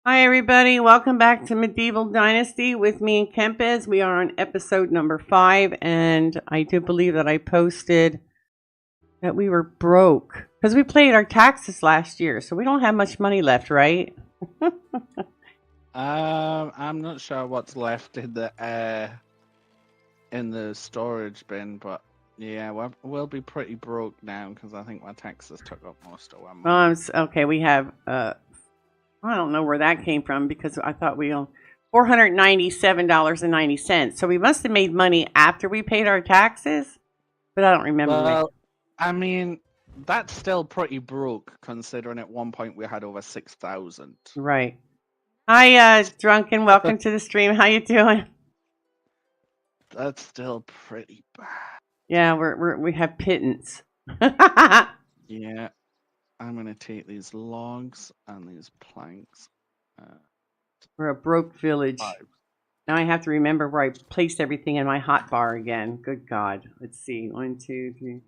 Hi, everybody. Welcome back to Medieval Dynasty with me and Kempaz. We are on episode number 5, and I do believe that I posted that we were broke because we paid our taxes last year, so we don't have much money left, right? I'm not sure what's left in the storage bin, but yeah, we'll be pretty broke now because I think my taxes took up most of our money. Okay, we have, I don't know where that came from because I thought we owned $497.90. So we must have made money after we paid our taxes, but I don't remember. Well, I mean, that's still pretty broke considering at one point we had over 6,000. Right. Hi, Drunken. Welcome to the stream. How you doing? That's still pretty bad. Yeah, we have pittance. Yeah, I'm gonna take these logs and these planks. We're a broke village. 5. Now I have to remember where I placed everything in my hot bar again. Good God. Let's see. 1, 2, 3.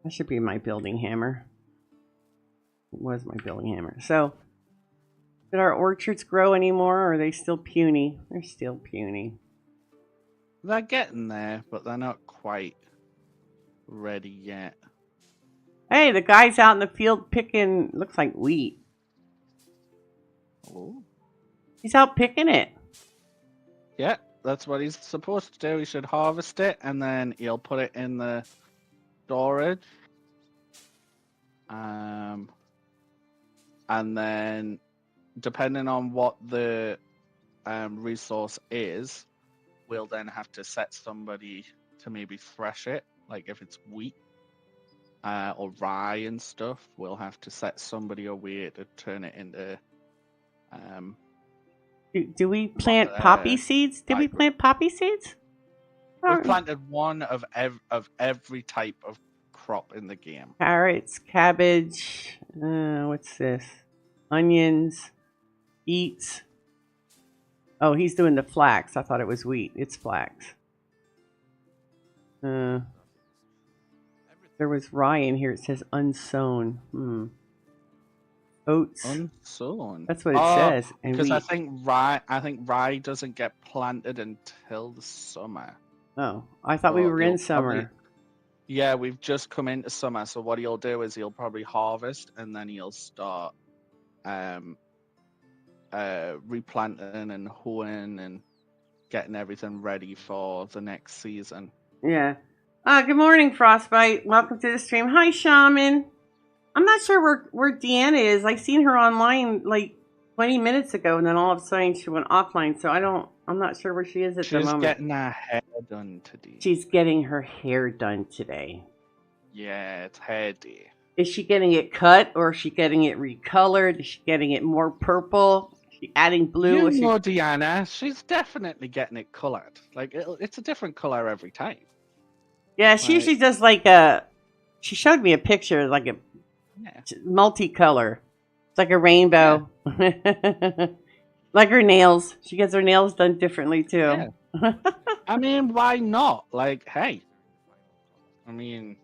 That should be my building hammer. It was my building hammer. So, did our orchards grow anymore, or are they still puny? They're still puny. They're getting there, but they're not quite ready yet. Hey, the guy's out in the field picking, looks like wheat. Oh. He's out picking it. Yeah, that's what he's supposed to do. He should harvest it and then he'll put it in the storage. And then depending on what the resource is, we'll then have to set somebody to maybe thresh it. Like if it's wheat or rye and stuff, we'll have to set somebody away to turn it into Do we plant poppy seeds? Did we plant poppy seeds? We've planted one of every type of crop in the game. Carrots, cabbage, what's this? Onions, beets. Oh, he's doing the flax. I thought it was wheat. It's flax. There was rye in here. It says unsown. Oats. Unsown. That's what it says. Because I think rye doesn't get planted until the summer. Oh, I thought we were in summer. Yeah, we've just come into summer. So what he'll do is he'll probably harvest and then he'll start replanting and hoeing and getting everything ready for the next season. Yeah. Good morning, Frostbite. Welcome to the stream. Hi, Shaman. I'm not sure where Deanna is. I seen her online like 20 minutes ago, and then all of a sudden she went offline. So I'm not sure where she is at the moment. She's getting her hair done today. She's getting her hair done today. Yeah, it's hair day. Is she getting it cut, or is she getting it recolored? Is she getting it more purple? Is she adding blue? You know, Deanna, she's definitely getting it colored. Like it's a different color every time. Yeah, she usually does like she showed me a picture, like a multicolor. It's like a rainbow. Yeah. Like her nails. She gets her nails done differently too. Yeah. I mean, why not? Like, hey. I mean,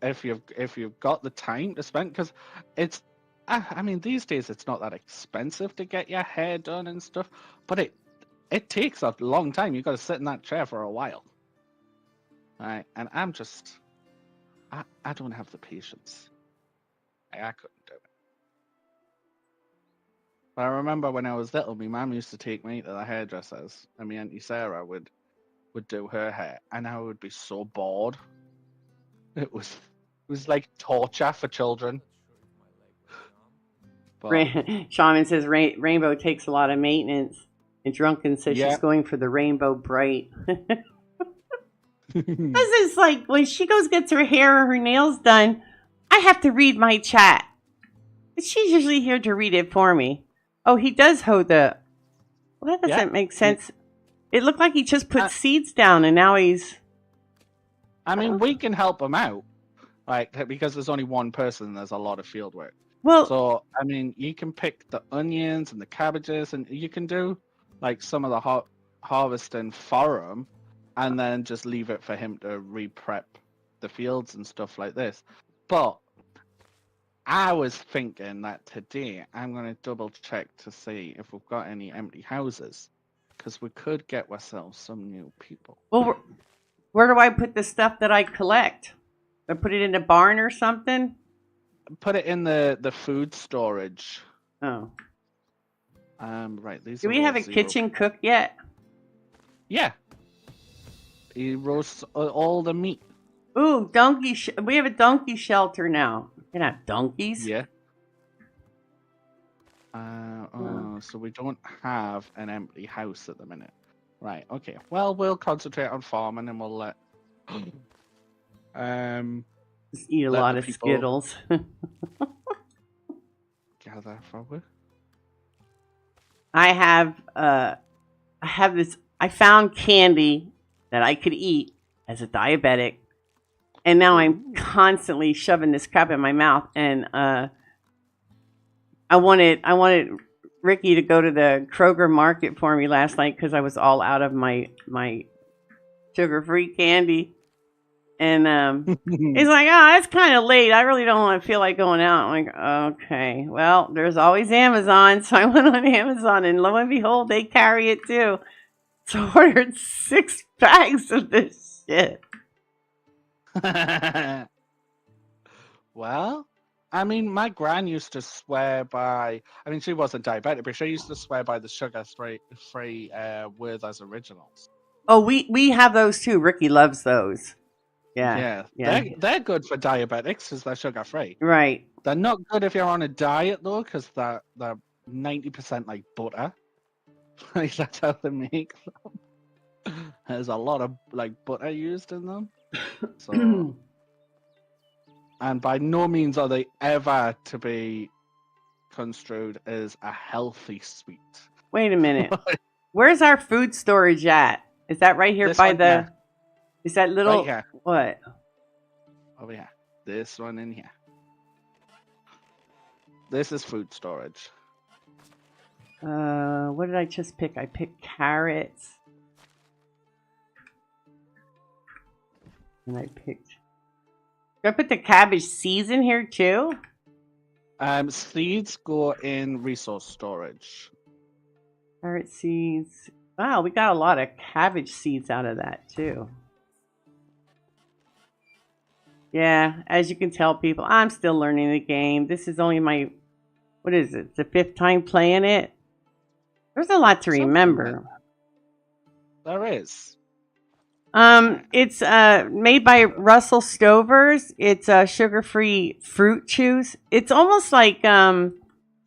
if you've got the time to spend, because it's I mean, these days it's not that expensive to get your hair done and stuff, but it takes a long time. You've got to sit in that chair for a while. Right, and I'm just I don't have the patience. I couldn't do it. But I remember when I was little, my mum used to take me to the hairdressers, and my auntie Sarah would do her hair, and I would be so bored. It was like torture for children. But Shaman says rainbow takes a lot of maintenance, and Drunken says she's going for the rainbow bright. This is like when she gets her hair or her nails done, I have to read my chat. She's usually here to read it for me. Oh, he does hoe the... Well, that doesn't make sense. It looked like he just put seeds down and now he's... I mean, we can help him out. Like, because there's only one person, there's a lot of field work. Well, so, I mean, you can pick the onions and the cabbages and you can do, like, some of the harvesting for him and then just leave it for him to re-prep the fields and stuff like this. But I was thinking that today I'm going to double check to see if we've got any empty houses, because we could get ourselves some new people. Well, where do I put the stuff that I collect? I put it in a barn or something? Put it in the food storage. Oh. Right. These. Do we have a kitchen cook yet? Yeah. He roasts all the meat. Ooh, donkey! We have a donkey shelter now. We can have donkeys. Yeah. So we don't have an empty house at the minute. Right. Okay. Well, we'll concentrate on farming, and we'll let. Just eat a lot of Skittles. Gather forward. I have this. I found candy that I could eat as a diabetic, and now I'm constantly shoving this crap in my mouth. And I wanted Ricky to go to the Kroger market for me last night because I was all out of my sugar-free candy. And he's like, "Oh, it's kind of late. I really don't want to feel like going out." I'm like, "Okay, well, there's always Amazon." So I went on Amazon, and lo and behold, they carry it too. So I ordered 6 bags of this shit. Well, I mean, my gran used to swear by. I mean, she wasn't diabetic, but she used to swear by the sugar-free Werther's Originals. Oh, we have those too. Ricky loves those. Yeah. They're good for diabetics because they're sugar-free. Right. They're not good if you're on a diet though, because they're 90% like butter. Like that's how they make them. There's a lot of like butter used in them. So, and by no means are they ever to be construed as a healthy sweet. Wait a minute. Where's our food storage at? Is that right here by the? Here. Is that little? Right here. What? Over here. This one in here. This is food storage. What did I just pick? I picked carrots. And I picked. Do I put the cabbage seeds in here too? Seeds go in resource storage. Carrot seeds. Wow, we got a lot of cabbage seeds out of that too. Yeah, as you can tell, people, I'm still learning the game. This is only my, what is it? The 5th time playing it. There's a lot to remember. There is. It's made by Russell Stover's. It's sugar-free fruit chews. It's almost like the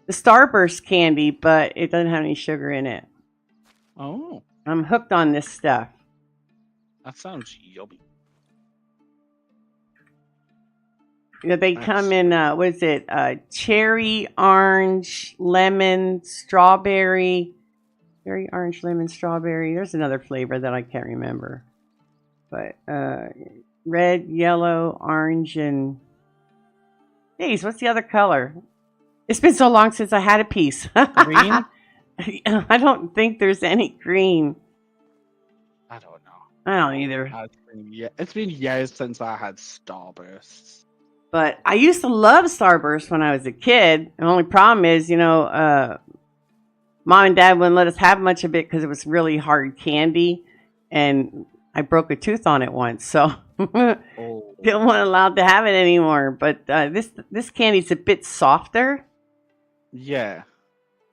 Starburst candy, but it doesn't have any sugar in it. Oh. I'm hooked on this stuff. That sounds yummy. Yeah, they come in, what is it? Cherry, orange, lemon, strawberry. Cherry, orange, lemon, strawberry. There's another flavor that I can't remember. But red, yellow, orange, and... Geez, what's the other color? It's been so long since I had a piece. Green? I don't think there's any green. I don't know. I don't either. It's been years since I had Starbursts. But I used to love Starburst when I was a kid. The only problem is, Mom and Dad wouldn't let us have much of it because it was really hard candy. And I broke a tooth on it once. So didn't want allowed to have it anymore. But this candy's a bit softer. Yeah.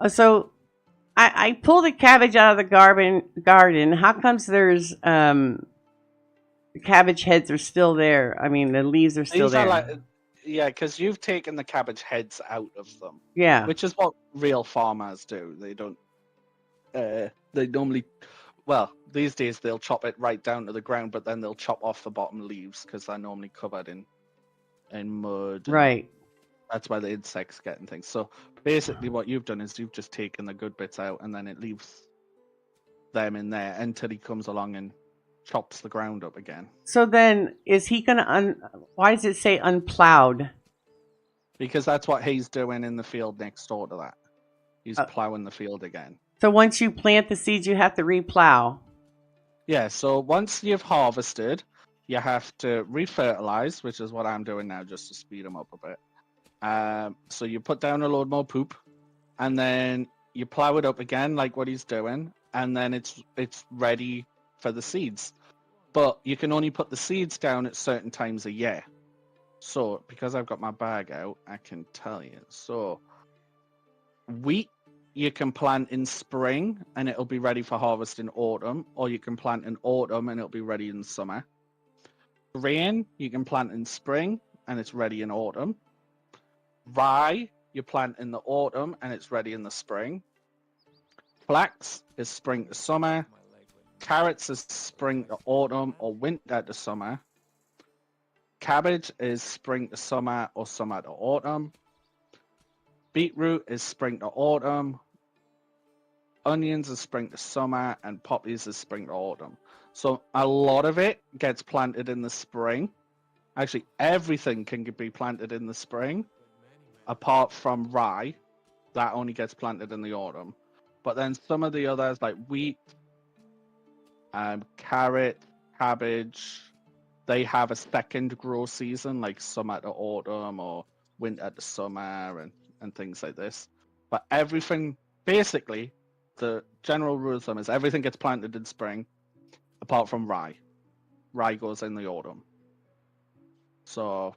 So I pulled the cabbage out of the garden. How comes there's... the cabbage heads are still there. I mean, the leaves are still there. Yeah, because you've taken the cabbage heads out of them. Yeah. Which is what real farmers do. They don't... they normally... Well, these days they'll chop it right down to the ground, but then they'll chop off the bottom leaves because they're normally covered in mud. Right. That's why the insects get and things. So basically what you've done is you've just taken the good bits out and then it leaves them in there until he comes along and chops the ground up again. So then, is he going to... Why does it say unplowed? Because that's what he's doing in the field next door to that. He's plowing the field again. So once you plant the seeds, you have to replow? Yeah, so once you've harvested, you have to refertilize, which is what I'm doing now just to speed them up a bit. So you put down a load more poop, and then you plow it up again like what he's doing, and then it's ready for the seeds. But you can only put the seeds down at certain times a year. So because I've got my bag out, I can tell you. So wheat you can plant in spring and it'll be ready for harvest in autumn, or you can plant in autumn and it'll be ready in summer. Grain you can plant in spring and it's ready in autumn. Rye you plant in the autumn and it's ready in the spring. Flax is spring to summer. Carrots is spring to autumn or winter to summer. Cabbage is spring to summer or summer to autumn. Beetroot is spring to autumn. Onions is spring to summer, and poppies is spring to autumn. So a lot of it gets planted in the spring. Actually, everything can be planted in the spring, apart from rye. That only gets planted in the autumn. But then some of the others, like wheat, carrot, cabbage, they have a second grow season, like summer to autumn or winter to summer and things like this. But everything, basically, the general rule of thumb is everything gets planted in spring, apart from rye. Rye goes in the autumn. So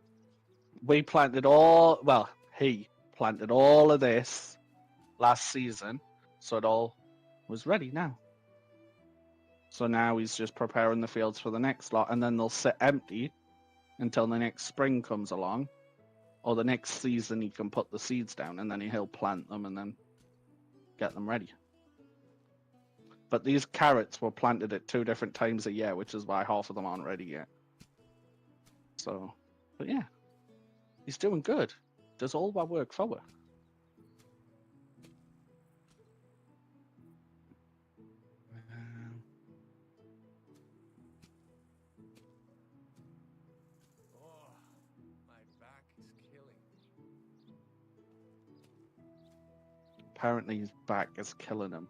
we planted he planted all of this last season, so it all was ready now. So now he's just preparing the fields for the next lot, and then they'll sit empty until the next spring comes along, or the next season he can put the seeds down, and then he'll plant them and then get them ready. But these carrots were planted at 2 different times a year, which is why half of them aren't ready yet. So, but yeah, he's doing good. Does all my work for her. Apparently his back is killing him.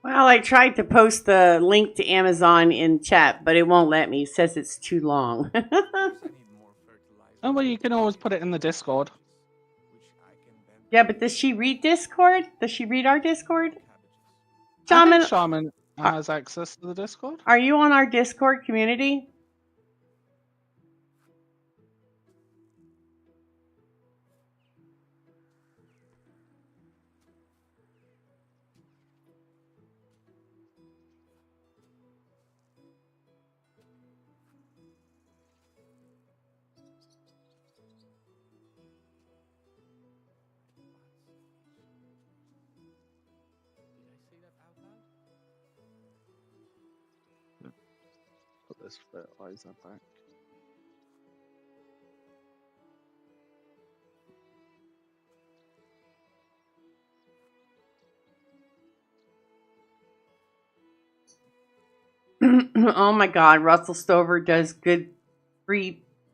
Well, I tried to post the link to Amazon in chat, but it won't let me. It says it's too long. Oh, well, you can always put it in the Discord. Yeah, but does she read Discord? Does she read our Discord? I think Shaman has access to the Discord. Are you on our Discord community? Put this fertilizer back. Oh my God, Russell Stover does good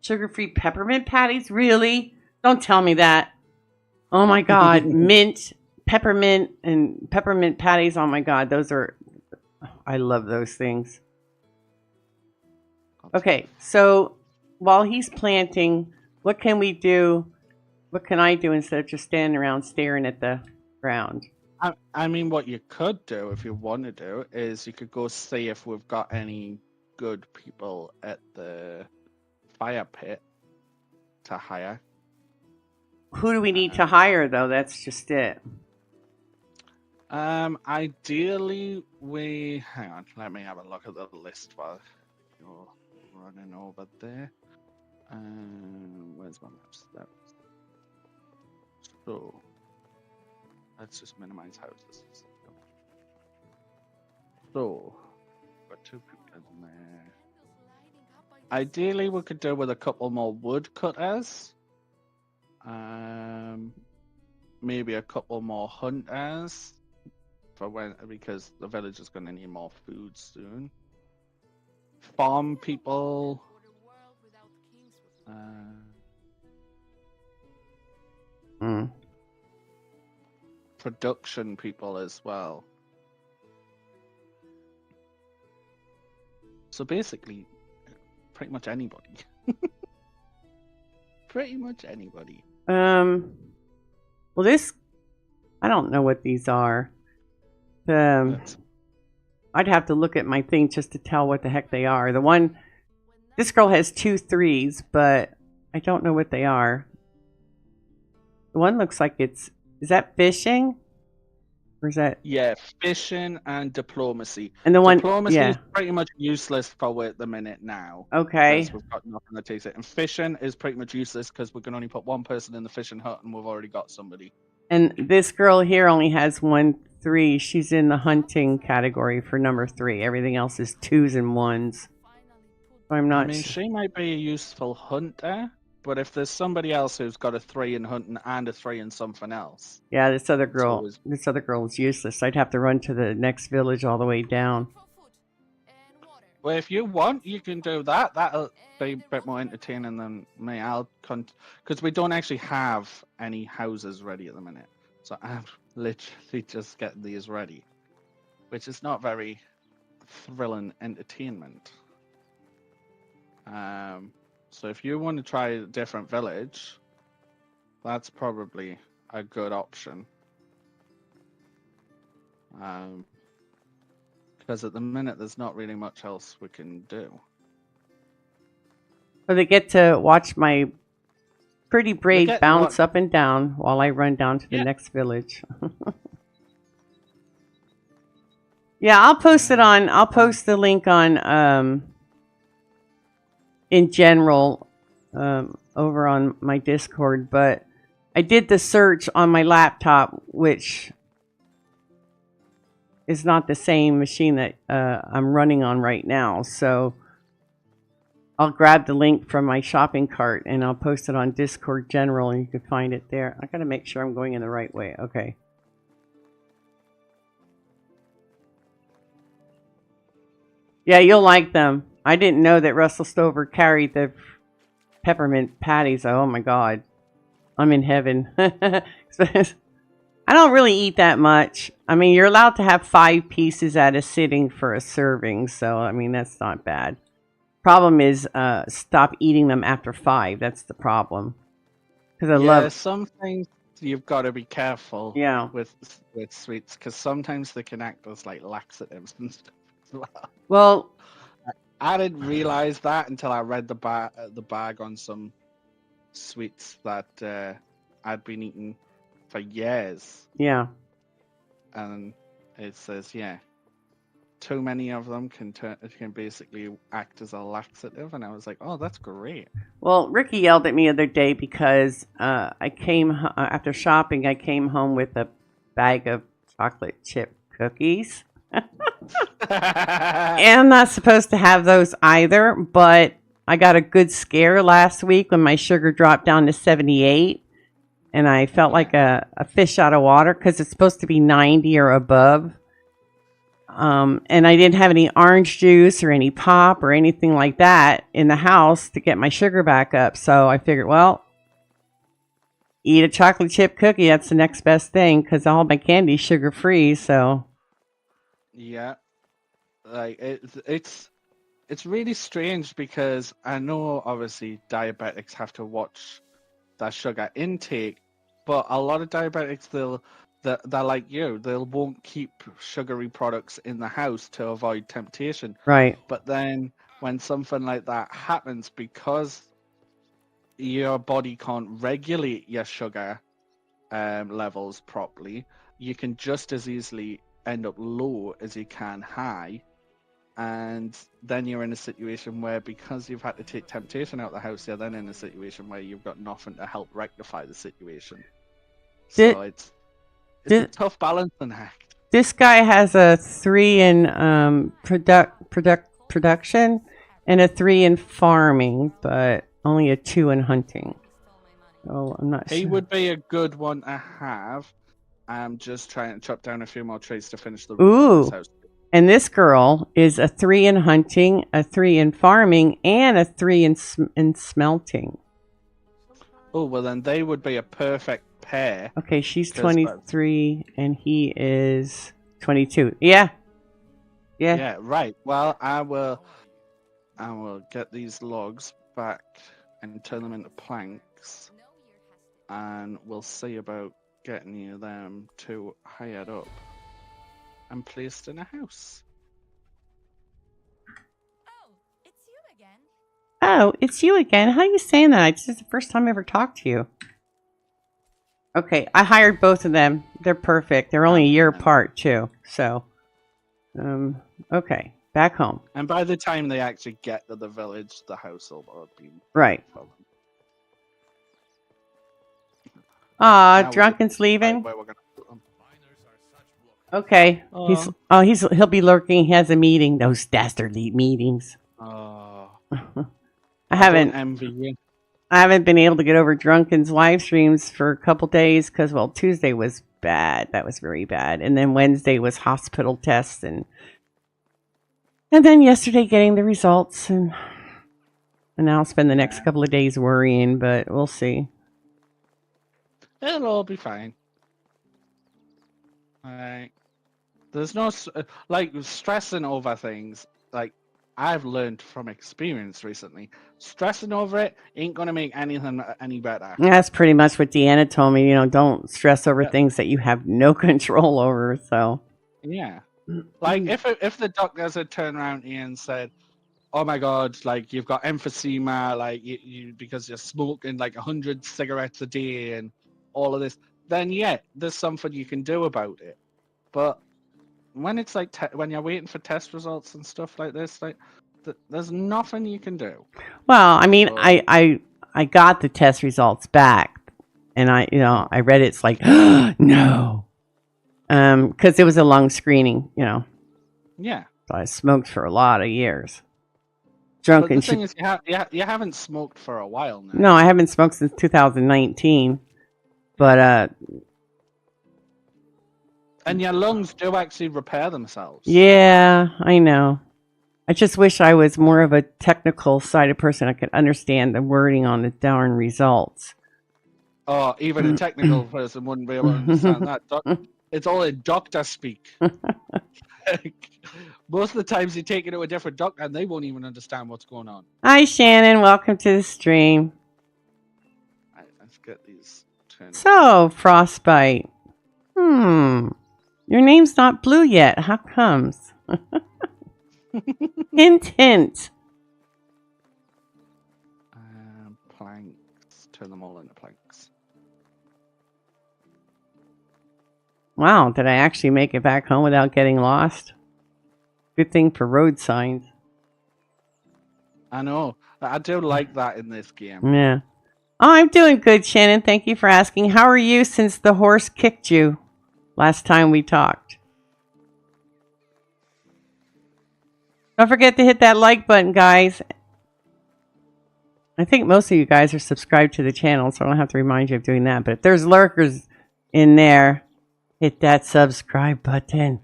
sugar-free peppermint patties? Really? Don't tell me that. Oh my God, mint, peppermint, and peppermint patties. Oh my God, I love those things. Okay, so while he's planting, what can we do? What can I do instead of just standing around staring at the ground? I mean, what you could do if you want to do is you could go see if we've got any good people at the fire pit to hire. Who do we need to hire, though? That's just it. Ideally, hang on. Let me have a look at the list while you're running over there. Where's my maps? There. So let's just minimize houses. So got 2 people in there. Ideally, we could do with a couple more wood cutters. Maybe a couple more hunters because the village is going to need more food soon. Farm people. production people as well. So basically, pretty much anybody. Pretty much anybody. Well, this, I don't know what these are. I'd have to look at my thing just to tell what the heck they are. The one, this girl has 2 3s, but I don't know what they are. The one looks like is that fishing? Or is that? Yeah, fishing and diplomacy. And the one, diplomacy yeah. is pretty much useless for at the minute now. Okay. Because we've got nothing that takes it. And fishing is pretty much useless because we can only put one person in the fishing hut and we've already got somebody. And this girl here only has 1 3. She's in the hunting category for number 3. Everything else is 2s and 1s. I'm not. I mean, she might be a useful hunter, but if there's somebody else who's got a 3 in hunting and a 3 in something else. Yeah, this other girl is useless. I'd have to run to the next village all the way down. Well, if you want, you can do that. That'll be a bit more entertaining than me. Because we don't actually have any houses ready at the minute. So I'm literally just getting these ready. Which is not very thrilling entertainment. So if you want to try a different village, that's probably a good option. Because at the minute, there's not really much else we can do. So they get to watch my pretty braid bounce up and down while I run down to the next village. Yeah, I'll post the link on, in general, over on my Discord, but I did the search on my laptop, which is not the same machine that I'm running on right now. So I'll grab the link from my shopping cart and I'll post it on Discord general and you can find it there. I gotta make sure I'm going in the right way. Okay. Yeah, you'll like them. I didn't know that Russell Stover carried the peppermint patties. Oh my God. I'm in heaven. I don't really eat that much. I mean, you're allowed to have 5 pieces at a sitting for a serving. So, I mean, that's not bad. Problem is, stop eating them after 5. That's the problem. Because I love some things you've got to be careful with sweets. Because sometimes they can act as like laxatives and stuff as well. Well, I didn't realize that until I read the bag on some sweets that I'd been eating for years. Yeah. And it says, too many of them can basically act as a laxative. And I was like, oh, that's great. Well, Ricky yelled at me the other day because I came after shopping. I came home with a bag of chocolate chip cookies. And I'm not supposed to have those either, but I got a good scare last week when my sugar dropped down to 78. And I felt like a fish out of water because it's supposed to be 90 or above. And I didn't have any orange juice or any pop or anything like that in the house to get my sugar back up. So I figured, well, eat a chocolate chip cookie. That's the next best thing because all my candy's sugar free. So yeah, like it's really strange because I know obviously diabetics have to watch their sugar intake, but a lot of diabetics they're like you. They won't keep sugary products in the house to avoid temptation. Right. But then when something like that happens, because your body can't regulate your sugar levels properly, you can just as easily end up low as you can high. And then you're in a situation where, because you've had to take temptation out of the house, you're then in a situation where you've got nothing to help rectify the situation. So it's a tough balancing act. This guy has a 3 in production and a 3 in farming, but only a 2 in hunting. Oh, I'm not sure. He would be a good one to have. I'm just trying to chop down a few more trees to finish the roof of this house. And this girl is a 3 in hunting, a 3 in farming, and a 3 in smelting. Oh, well, then they would be a perfect pair. Okay, she's 23 and he is 22. Yeah. Yeah, right. Well, I will get these logs back and turn them into planks, and we'll see about getting you them two hired up and placed in a house. Oh, it's you again. How are you saying that? This is the first time I ever talked to you. Okay, I hired both of them. They're perfect. They're only a year apart, too. So, okay, back home. And by the time they actually get to the village, the house will be right. Well, Drunken's leaving. Okay, he'll be lurking. He has a meeting. Those dastardly meetings. I haven't envy you. I haven't been able to get over Drunken's live streams for a couple days because, well, Tuesday was bad. That was very bad. And then Wednesday was hospital tests. And then yesterday getting the results. And now I'll spend the next couple of days worrying, but we'll see. It'll all be fine. There's no, stressing over things. I've learned from experience recently. Stressing over it ain't going to make anything any better. That's pretty much what Deanna told me. Don't stress over things that you have no control over. So yeah, if the doctors had turned around to you and said, "Oh my God, you've got emphysema, you because you're smoking 100 cigarettes a day and all of this," then yeah, there's something you can do about it. But when it's when you're waiting for test results and stuff like this, there's nothing you can do. Well, I mean, I got the test results back, and I read it. It's like no, because it was a lung screening. Yeah. So I smoked for a lot of years. Drunken. But the thing is, you haven't smoked for a while now. No, I haven't smoked since 2019. But and your lungs do actually repair themselves. Yeah, I know. I just wish I was more of a technical sided person. I could understand the wording on the darn results. Oh, even a technical person wouldn't be able to understand that. It's all in doctor speak. Most of the times you take it to a different doctor and they won't even understand what's going on. Hi, Shannon. Welcome to the stream. Right, let's get these turned. So, Frostbite. Your name's not blue yet. How comes? Hint, hint. Planks. Turn them all into planks. Wow, did I actually make it back home without getting lost? Good thing for road signs. I know. I do like that in this game. Yeah. Oh, I'm doing good, Shannon. Thank you for asking. How are you since the horse kicked you last time we talked? Don't forget to hit that like button, guys. I think most of you guys are subscribed to the channel, so I don't have to remind you of doing that. But if there's lurkers in there, hit that subscribe button.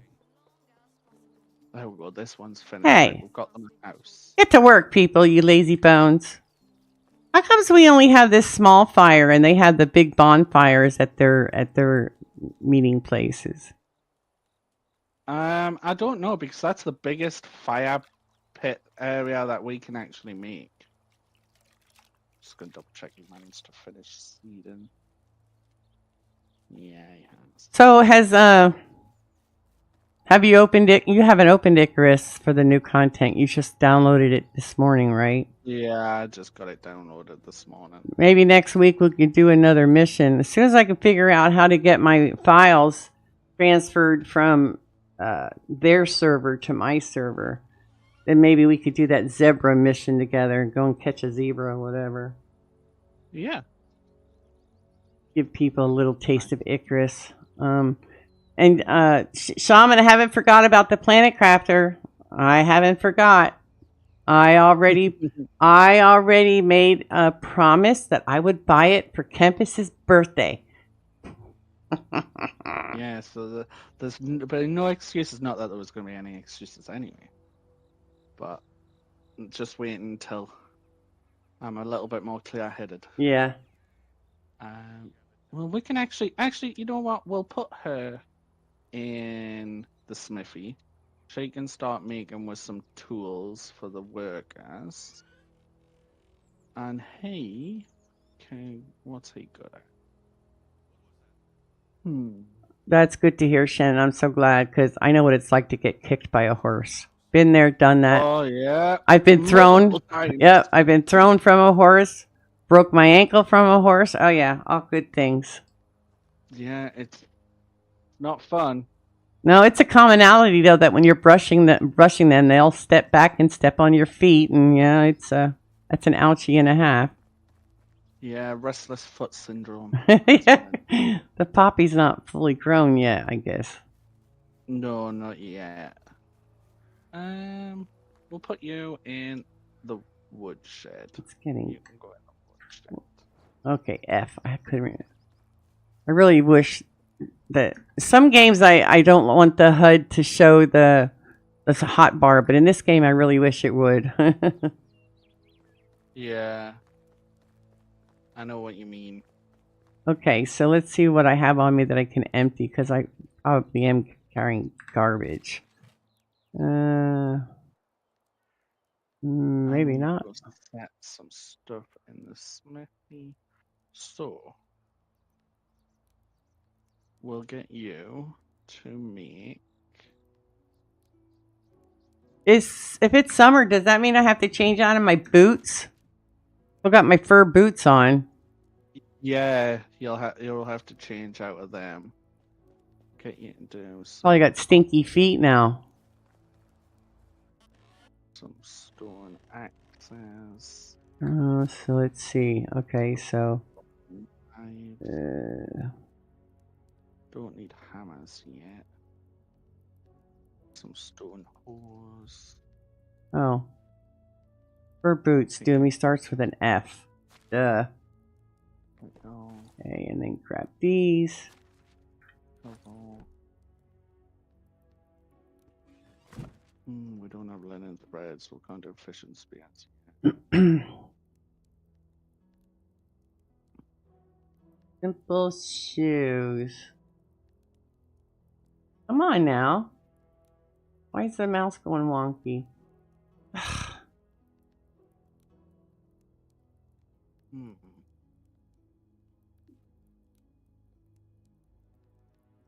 Oh, well, this one's finished. Hey. We've got them in the house. Get to work, people, you lazy bones. How comes we only have this small fire and they have the big bonfires at their meeting places? I don't know, because that's the biggest fire pit area that we can actually make. Just gonna double check he managed to finish seeding. Yeah, he has. So have you opened it? You haven't opened Icarus for the new content. You just downloaded it this morning, right? Yeah, I just got it downloaded this morning. Maybe next week we could do another mission. As soon as I can figure out how to get my files transferred from their server to my server, then maybe we could do that zebra mission together and go and catch a zebra or whatever. Yeah. Give people a little taste of Icarus. And Shaman, I haven't forgot about the Planet Crafter. I haven't forgot. I already made a promise that I would buy it for Kempaz's birthday. Yeah, so there's no excuses. Not that there was going to be any excuses anyway. But just waiting until I'm a little bit more clear-headed. Yeah. Well, we can actually, you know what? We'll put her in the smithy. She can start making with some tools for the workers. And he can, what's he good at? That's good to hear, Shannon. I'm so glad because I know what it's like to get kicked by a horse. Been there, done that. Oh yeah. I've been thrown. Multiple times. Yep, I've been thrown from a horse. Broke my ankle from a horse. Oh yeah, all good things. Yeah, it's not fun. No, it's a commonality though that when you're brushing them, they'll step back and step on your feet, and yeah, that's an ouchie and a half. Yeah, restless foot syndrome. Yeah. The poppy's not fully grown yet, I guess. No, not yet. We'll put you in the woodshed. It's getting. You can go in the woodshed. Okay, F. I couldn't. I really wish that some games I don't want the HUD to show the hot bar, but in this game I really wish it would. Yeah. I know what you mean. Okay, so let's see what I have on me that I can empty because I probably am carrying garbage. Maybe not. Set some stuff in the smithy. So we'll get you to make. If it's summer, does that mean I have to change out of my boots? I've got my fur boots on. Yeah, you'll have to change out of them. Get you to do some, Probably got stinky feet now. some stone axes. So let's see. Okay, so Don't need hammers yet. Some stone hoes. oh, fur boots. Doomie starts with an F. Duh. Okay, and then grab these. We don't have linen thread, so we can't do fish and spears. Simple shoes. Come on now. Why is the mouse going wonky?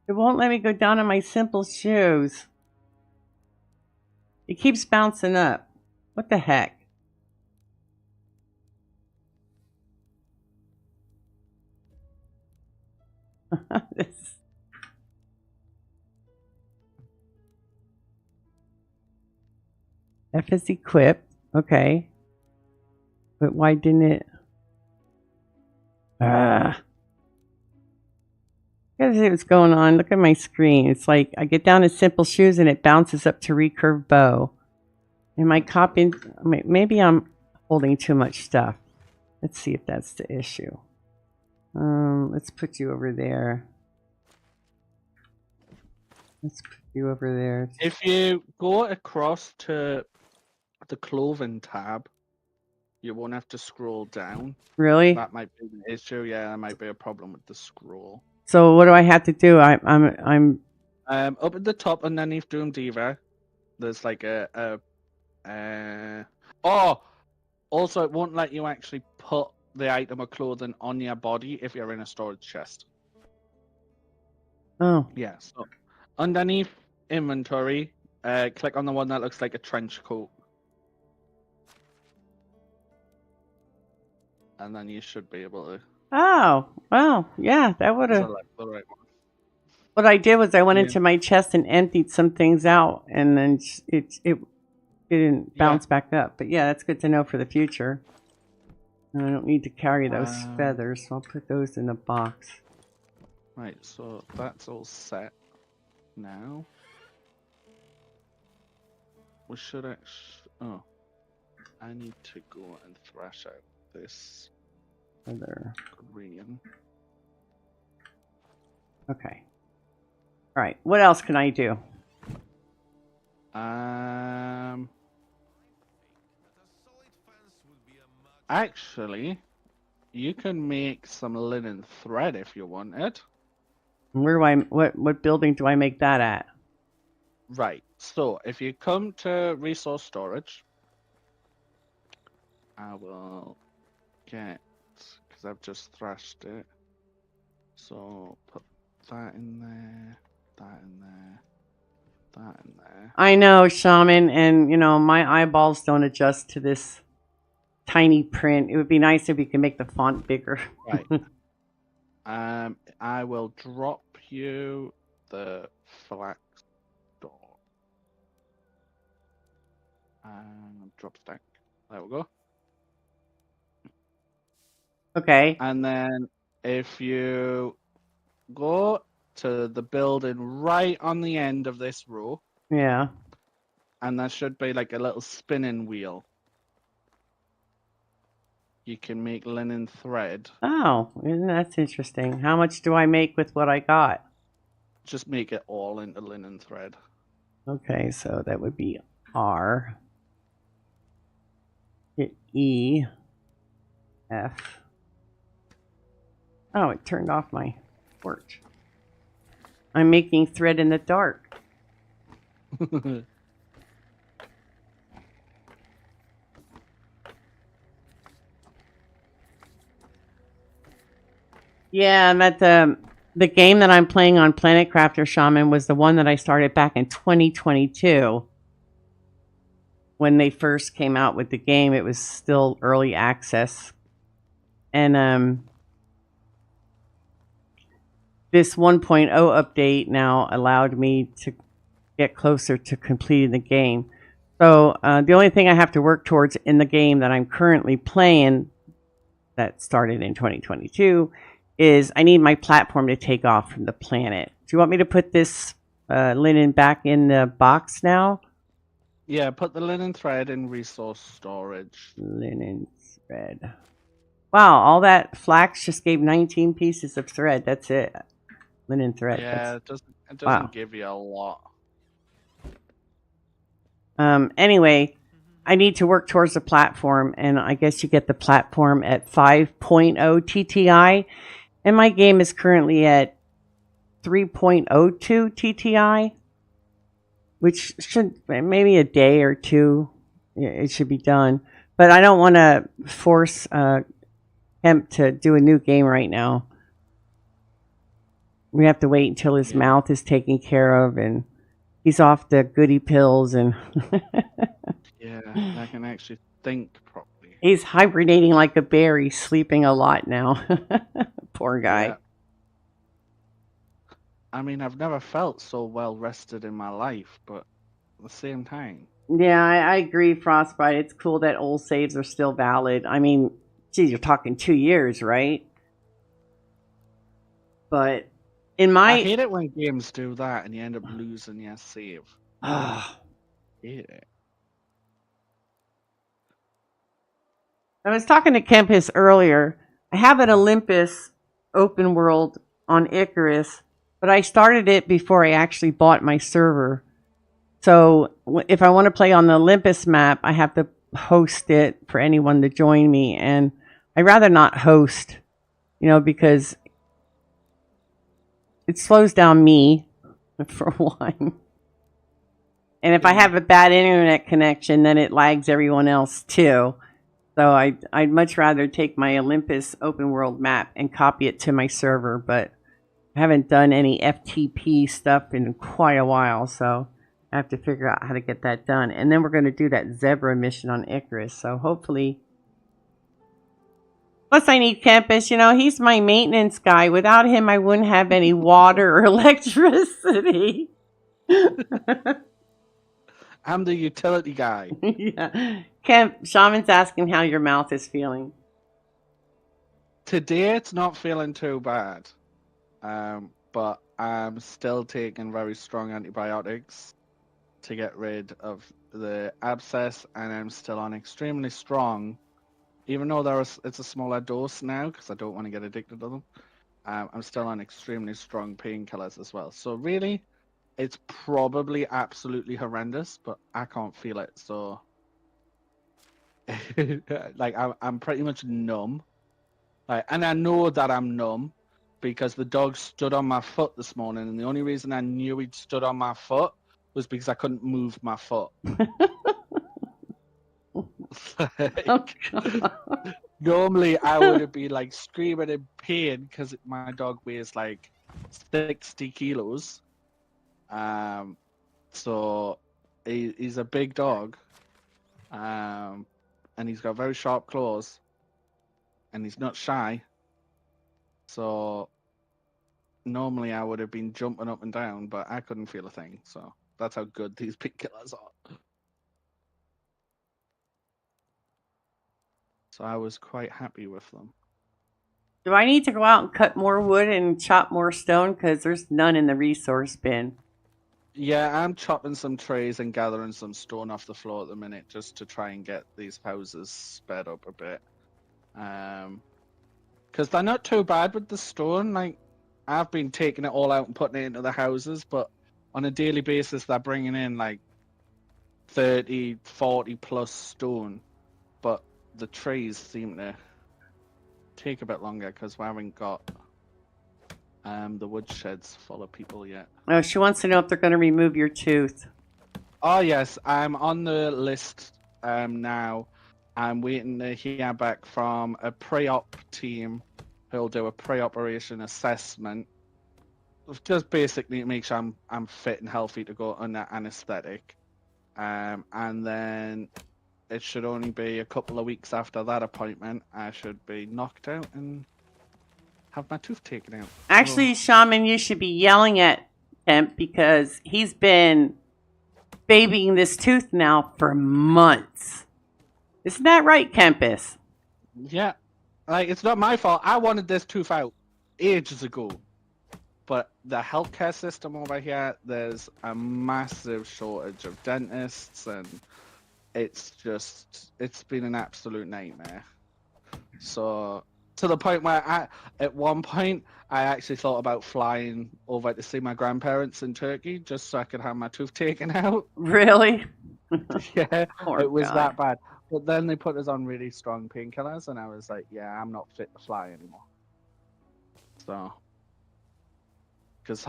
It won't let me go down on my simple shoes. It keeps bouncing up. What the heck? F is equipped. Okay. But why didn't it? You gotta see what's going on. Look at my screen. It's like I get down to simple shoes and it bounces up to recurve bow. Am I copying? Maybe I'm holding too much stuff. Let's see if that's the issue. Let's put you over there. Let's put you over there. If you go across to the clothing tab, you won't have to scroll down. Really? That might be an issue. Yeah, that might be a problem with the scroll. So what do I have to do? I'm up at the top underneath Doom Diva, there's like oh, also it won't let you actually put the item of clothing on your body if you're in a storage chest. Oh. Yeah, so underneath inventory, click on the one that looks like a trench coat. And then you should be able to. Oh, well, yeah, that would have. The right one. What I did was I went into my chest and emptied some things out, and then it didn't bounce back up. But yeah, that's good to know for the future. And I don't need to carry those feathers, so I'll put those in a box. Right, so that's all set now. We should actually. Oh, I need to go and thrash out this green. Okay. All right. What else can I do? Actually, you can make some linen thread if you wanted. Where do I? What building do I make that at? Right. So if you come to resource storage, I will get, because I've just thrashed it. So put that in there, that in there, that in there. I know, Shaman, and my eyeballs don't adjust to this tiny print. It would be nice if we could make the font bigger. Right. I will drop you the flax door. Drop stack. There we go. Okay. And then if you go to the building right on the end of this row, Yeah. and there should be like a little spinning wheel. You can make linen thread. Oh, that's interesting. How much do I make with what I got? Just make it all into linen thread. Okay, so that would be R. Hit E. F. Oh, it turned off my torch. I'm making thread in the dark. Yeah, that the game that I'm playing on Planet Crafter Shaman was the one that I started back in 2022. When they first came out with the game, it was still early access. And this 1.0 update now allowed me to get closer to completing the game. So the only thing I have to work towards in the game that I'm currently playing, that started in 2022, is I need my platform to take off from the planet. Do you want me to put this linen back in the box now? Yeah, put the linen thread in resource storage. Linen thread. Wow, all that flax just gave 19 pieces of thread. That's it. Linen thread. Yeah, it doesn't wow. Give you a lot. Anyway, I need to work towards the platform, and I guess you get the platform at 5.0 TTI, and my game is currently at 3.02 TTI, which should maybe a day or two it should be done. But I don't want to force Kemp to do a new game right now. We have to wait until his mouth is taken care of and he's off the goody pills and yeah, I can actually think properly. He's hibernating like a bear. He's sleeping a lot now. Poor guy. Yeah. I mean, I've never felt so well rested in my life, but at the same time. Yeah, I agree, Frostbite. It's cool that old saves are still valid. I mean, geez, you're talking 2 years, right? But I hate it when games do that and you end up losing your save. I hate it. I was talking to Kempaz earlier. I have an Olympus open world on Icarus, but I started it before I actually bought my server. So if I want to play on the Olympus map, I have to host it for anyone to join me. And I'd rather not host, because it slows down me, for one. And if I have a bad internet connection, then it lags everyone else too. So I'd much rather take my Olympus open world map and copy it to my server. But I haven't done any FTP stuff in quite a while, so I have to figure out how to get that done. And then we're going to do that zebra mission on Icarus. So hopefully... Plus, I need Kempaz. He's my maintenance guy. Without him, I wouldn't have any water or electricity. I'm the utility guy. Yeah. Shaman's asking how your mouth is feeling. Today, it's not feeling too bad. But I'm still taking very strong antibiotics to get rid of the abscess, and I'm still on extremely strong. Even though it's a smaller dose now, because I don't want to get addicted to them, I'm still on extremely strong painkillers as well. So really, it's probably absolutely horrendous, but I can't feel it. So, like, I'm pretty much numb. Like, and I know that I'm numb because the dog stood on my foot this morning, and the only reason I knew he'd stood on my foot was because I couldn't move my foot. Oh, God. Normally, I would have been like screaming in pain because my dog weighs like 60 kilos. So he's a big dog, and he's got very sharp claws, and he's not shy. So normally I would have been jumping up and down, but I couldn't feel a thing. So that's how good these painkillers are. So I was quite happy with them. Do I need to go out and cut more wood and chop more stone? Because there's none in the resource bin. Yeah, I'm chopping some trees and gathering some stone off the floor at the minute just to try and get these houses sped up a bit. Because they're not too bad with the stone. Like, I've been taking it all out and putting it into the houses, but on a daily basis, they're bringing in like 30, 40 plus stone. But the trees seem to take a bit longer because we haven't got the woodsheds full of people yet. Oh, she wants to know if they're going to remove your tooth. Oh yes, I'm on the list now. I'm waiting to hear back from a pre-op team who'll do a pre-operation assessment, just basically to make sure I'm fit and healthy to go under anesthetic. And then it should only be a couple of weeks after that appointment I should be knocked out and have my tooth taken out. Actually, Shaman, you should be yelling at Kemp because he's been babying this tooth now for months. Isn't that right, Kempaz? Yeah. Like, it's not my fault. I wanted this tooth out ages ago. But the healthcare system over here, there's a massive shortage of dentists, and it's been an absolute nightmare. So, to the point where at one point, I actually thought about flying over to see my grandparents in Turkey just so I could have my tooth taken out. Really? Yeah, Poor it was guy. that bad. But then they put us on really strong painkillers, and I was like, yeah, I'm not fit to fly anymore. So, because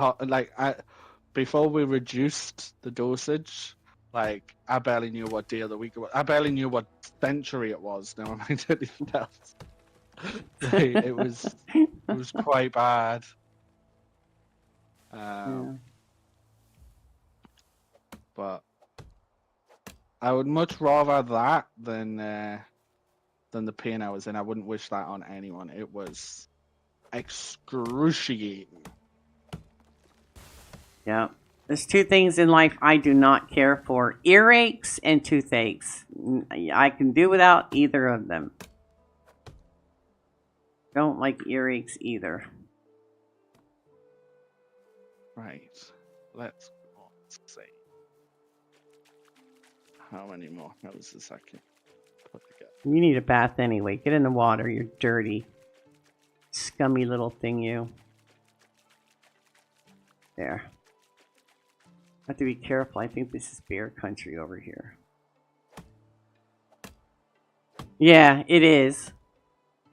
before we reduced the dosage, like, I barely knew what day of the week it was. I barely knew what century it was. Never mind anything else. It was quite bad. But I would much rather that than the pain I was in. I wouldn't wish that on anyone. It was excruciating. Yeah. There's two things in life I do not care for: earaches and toothaches. I can do without either of them. Don't like earaches either. Right. Let's see. How many more houses I can put together? You need a bath anyway. Get in the water. You're dirty. Scummy little thing, you. There. I have to be careful. I think this is bear country over here. Yeah, it is.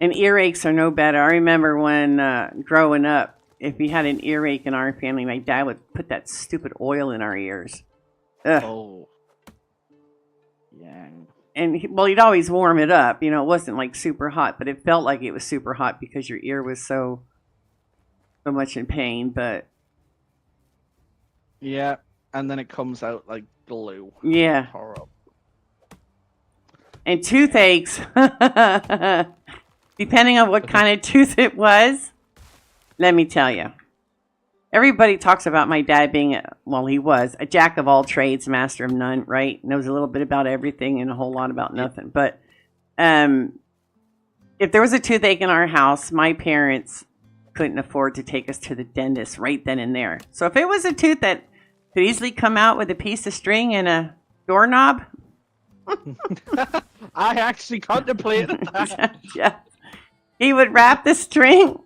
And earaches are no better. I remember when growing up, if we had an earache in our family, my dad would put that stupid oil in our ears. Ugh. Oh. Yeah. And he'd always warm it up. You know, it wasn't like super hot, but it felt like it was super hot because your ear was so much in pain. But yeah, and then it comes out like glue. Yeah. Horrible. And toothaches, depending on what kind of tooth it was, let me tell you. Everybody talks about my dad being, he was a jack of all trades, master of none, right? Knows a little bit about everything and a whole lot about nothing. But if there was a toothache in our house, my parents couldn't afford to take us to the dentist right then and there. So if it was a tooth that could easily come out with a piece of string and a doorknob. I actually contemplated that. Yeah. He would wrap the string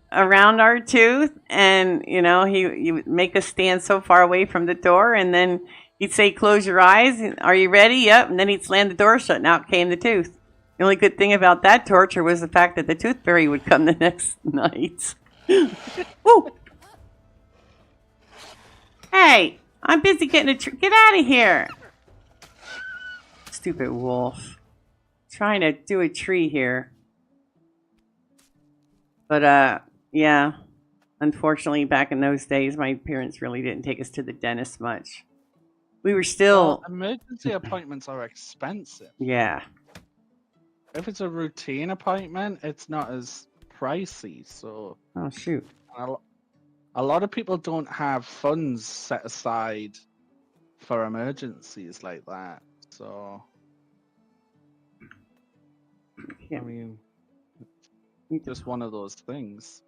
around our tooth, and he would make us stand so far away from the door, and then he'd say, "Close your eyes. Are you ready?" Yep. And then he'd slam the door shut, and out came the tooth. The only good thing about that torture was the fact that the tooth fairy would come the next night. Woo! Hey, I'm busy getting a get out of here. Stupid wolf. Trying to do a tree here. But, yeah. Unfortunately, back in those days, my parents really didn't take us to the dentist much. We were still... Well, emergency appointments are expensive. Yeah. If it's a routine appointment, it's not as pricey, so... Oh, shoot. A lot of people don't have funds set aside for emergencies like that, so... Yeah. I mean, just one of those things.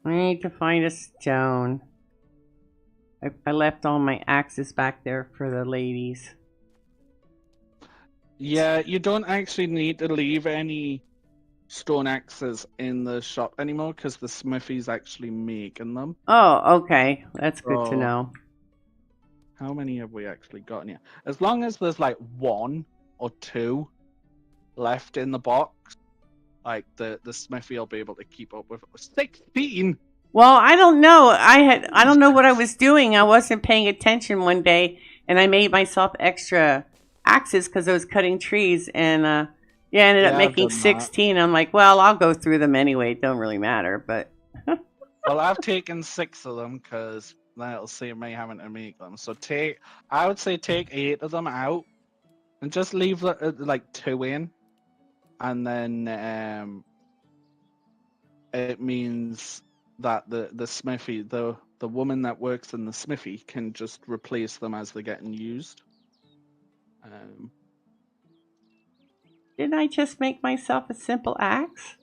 I need to find a stone. I left all my axes back there for the ladies. Yeah, you don't actually need to leave any stone axes in the shop anymore because the smithy's actually making them. Oh, okay. That's good to know. How many have we actually got in here? As long as there's like 1 or 2 left in the box, like the smithy will be able to keep up with 16. Well, I don't know. I don't know what I was doing. I wasn't paying attention one day, and I made myself extra axes because I was cutting trees, and I ended up making 16. I'm like, well, I'll go through them anyway. It don't really matter, but. Well, I've taken 6 of them because that'll save me having to make them. So I would say take 8 of them out, and just leave like 2 in, and then it means that the smithy, the woman that works in the smithy, can just replace them as they're getting used. Didn't I just make myself a simple axe?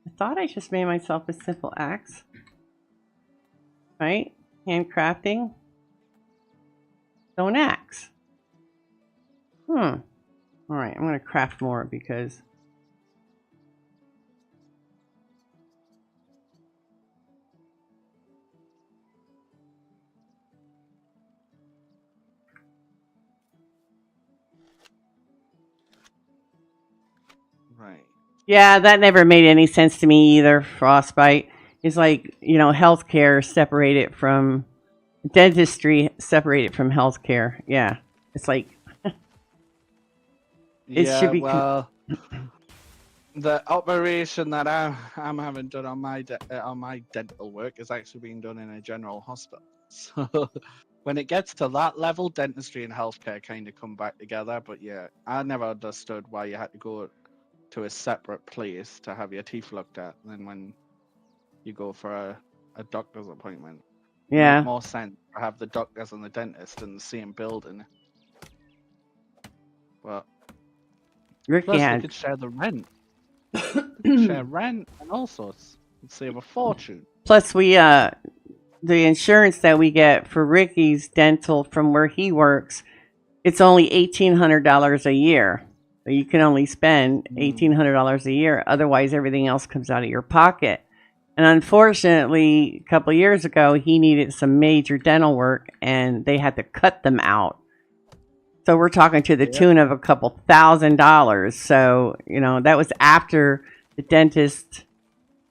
I thought I just made myself a simple axe. Right? Handcrafting. Stone axe. Alright, I'm going to craft more because... Right. Yeah, that never made any sense to me either, Frostbite. It's like, healthcare separated from... Dentistry separated from healthcare. Yeah. It's like... It should be... Well, the operation that I'm having done on my dental work is actually being done in a general hospital. So when it gets to that level, dentistry and healthcare kind of come back together. But yeah, I never understood why you had to go to a separate place to have your teeth looked at than when you go for a doctor's appointment. Yeah. It makes more sense to have the doctors and the dentist in the same building. But Ricky plus, had... we could share the rent. Share rent and all sorts. It'd save a fortune. Plus, the insurance that we get for Ricky's dental from where he works, it's only $1,800 a year. So you can only spend $1,800 a year. Otherwise, everything else comes out of your pocket. And unfortunately, a couple of years ago, he needed some major dental work, and they had to cut them out. So we're talking to the tune of a couple $1,000. So, that was after the dentist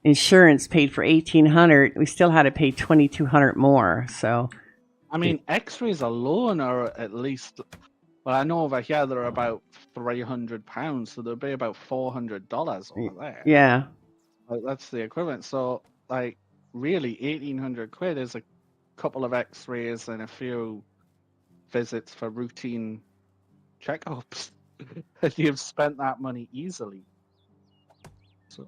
insurance paid for $1,800. We still had to pay $2,200 more. So, I mean, X-rays alone are at least... Well, I know over here they're about £300, so they'll be about $400 over there. Yeah. Like, that's the equivalent. So, like, really, 1,800 quid is a couple of X-rays and a few visits for routine checkups. You've spent that money easily. So,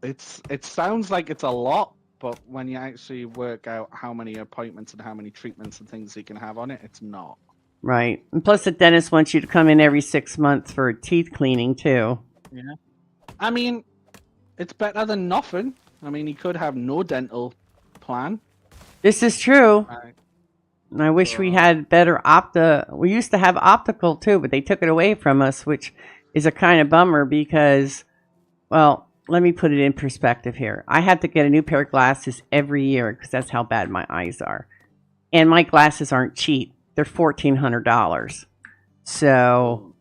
it sounds like it's a lot, but when you actually work out how many appointments and how many treatments and things you can have on it, it's not. Right. And plus, the dentist wants you to come in every 6 months for teeth cleaning, too. Yeah. I mean, it's better than nothing. I mean, he could have no dental plan. This is true. Right. I wish we had better we used to have optical, too, but they took it away from us, which is a kind of bummer because, well, let me put it in perspective here. I have to get a new pair of glasses every year because that's how bad my eyes are. And my glasses aren't cheap. They're $1,400. So,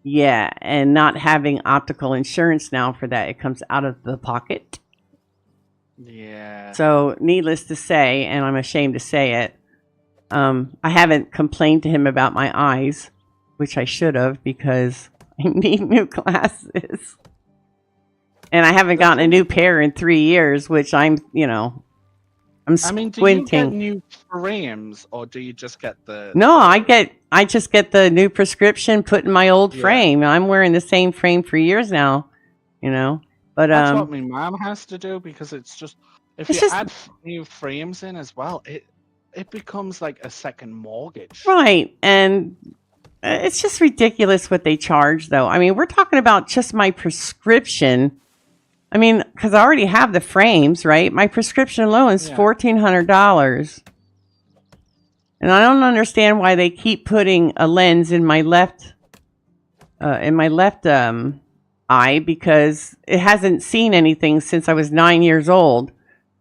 yeah, and not having optical insurance now for that, it comes out of the pocket. Yeah. So, needless to say, and I'm ashamed to say it, I haven't complained to him about my eyes, which I should have because I need new glasses. And I haven't gotten a new pair in 3 years, which I'm squinting. do you get new frames or do you just get the? No, I just get the new prescription put in my old frame. I'm wearing the same frame for years now, But that's what my mom has to do because it's just if you add new frames in as well, it becomes like a second mortgage. Right, and it's just ridiculous what they charge, though. I mean, we're talking about just my prescription. I mean, because I already have the frames, right? My prescription alone is $1,400. And I don't understand why they keep putting a lens in my left eye because it hasn't seen anything since I was 9 years old.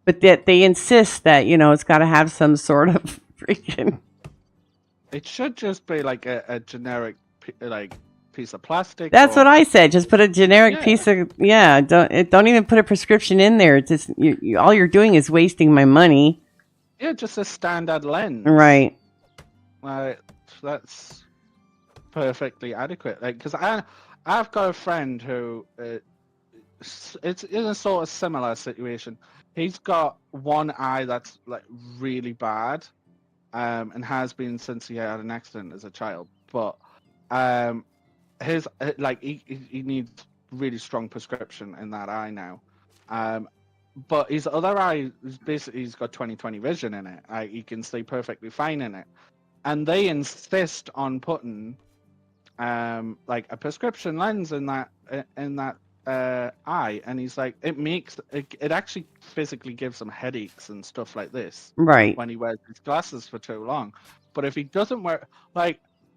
But that they insist that, it's got to have some sort of freaking... It should just be like a generic, piece of plastic. That's what I said. Just put a generic piece of don't even put a prescription in there. It's just all you're doing is wasting my money. Yeah, just a standard lens. Right. That's perfectly adequate. Because I've got a friend who it's in a sort of similar situation. He's got one eye that's like really bad, and has been since he had an accident as a child. But his he needs really strong prescription in that eye now. But his other eye is basically he's got 20/20 vision in it. He can see perfectly fine in it, and they insist on putting like a prescription lens in that eye, and he's like it actually physically gives him headaches and stuff like this. Right. When he wears his glasses for too long, but if he doesn't wear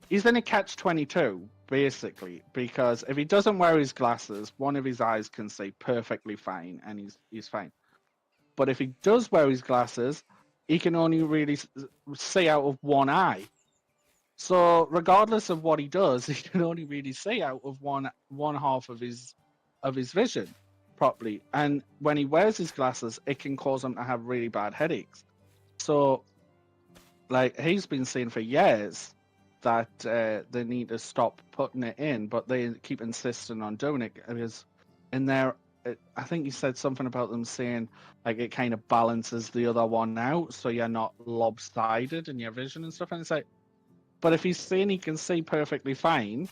he's in a catch-22 basically, because if he doesn't wear his glasses, one of his eyes can see perfectly fine and he's fine. But if he does wear his glasses, he can only really see out of one eye. So regardless of what he does, he can only really see out of one half of his vision properly. And when he wears his glasses, it can cause him to have really bad headaches. So he's been saying for years that they need to stop putting it in, but they keep insisting on doing it because in there, I think you said something about them saying it kind of balances the other one out, so you're not lopsided in your vision and stuff. And it's but if he's saying he can see perfectly fine,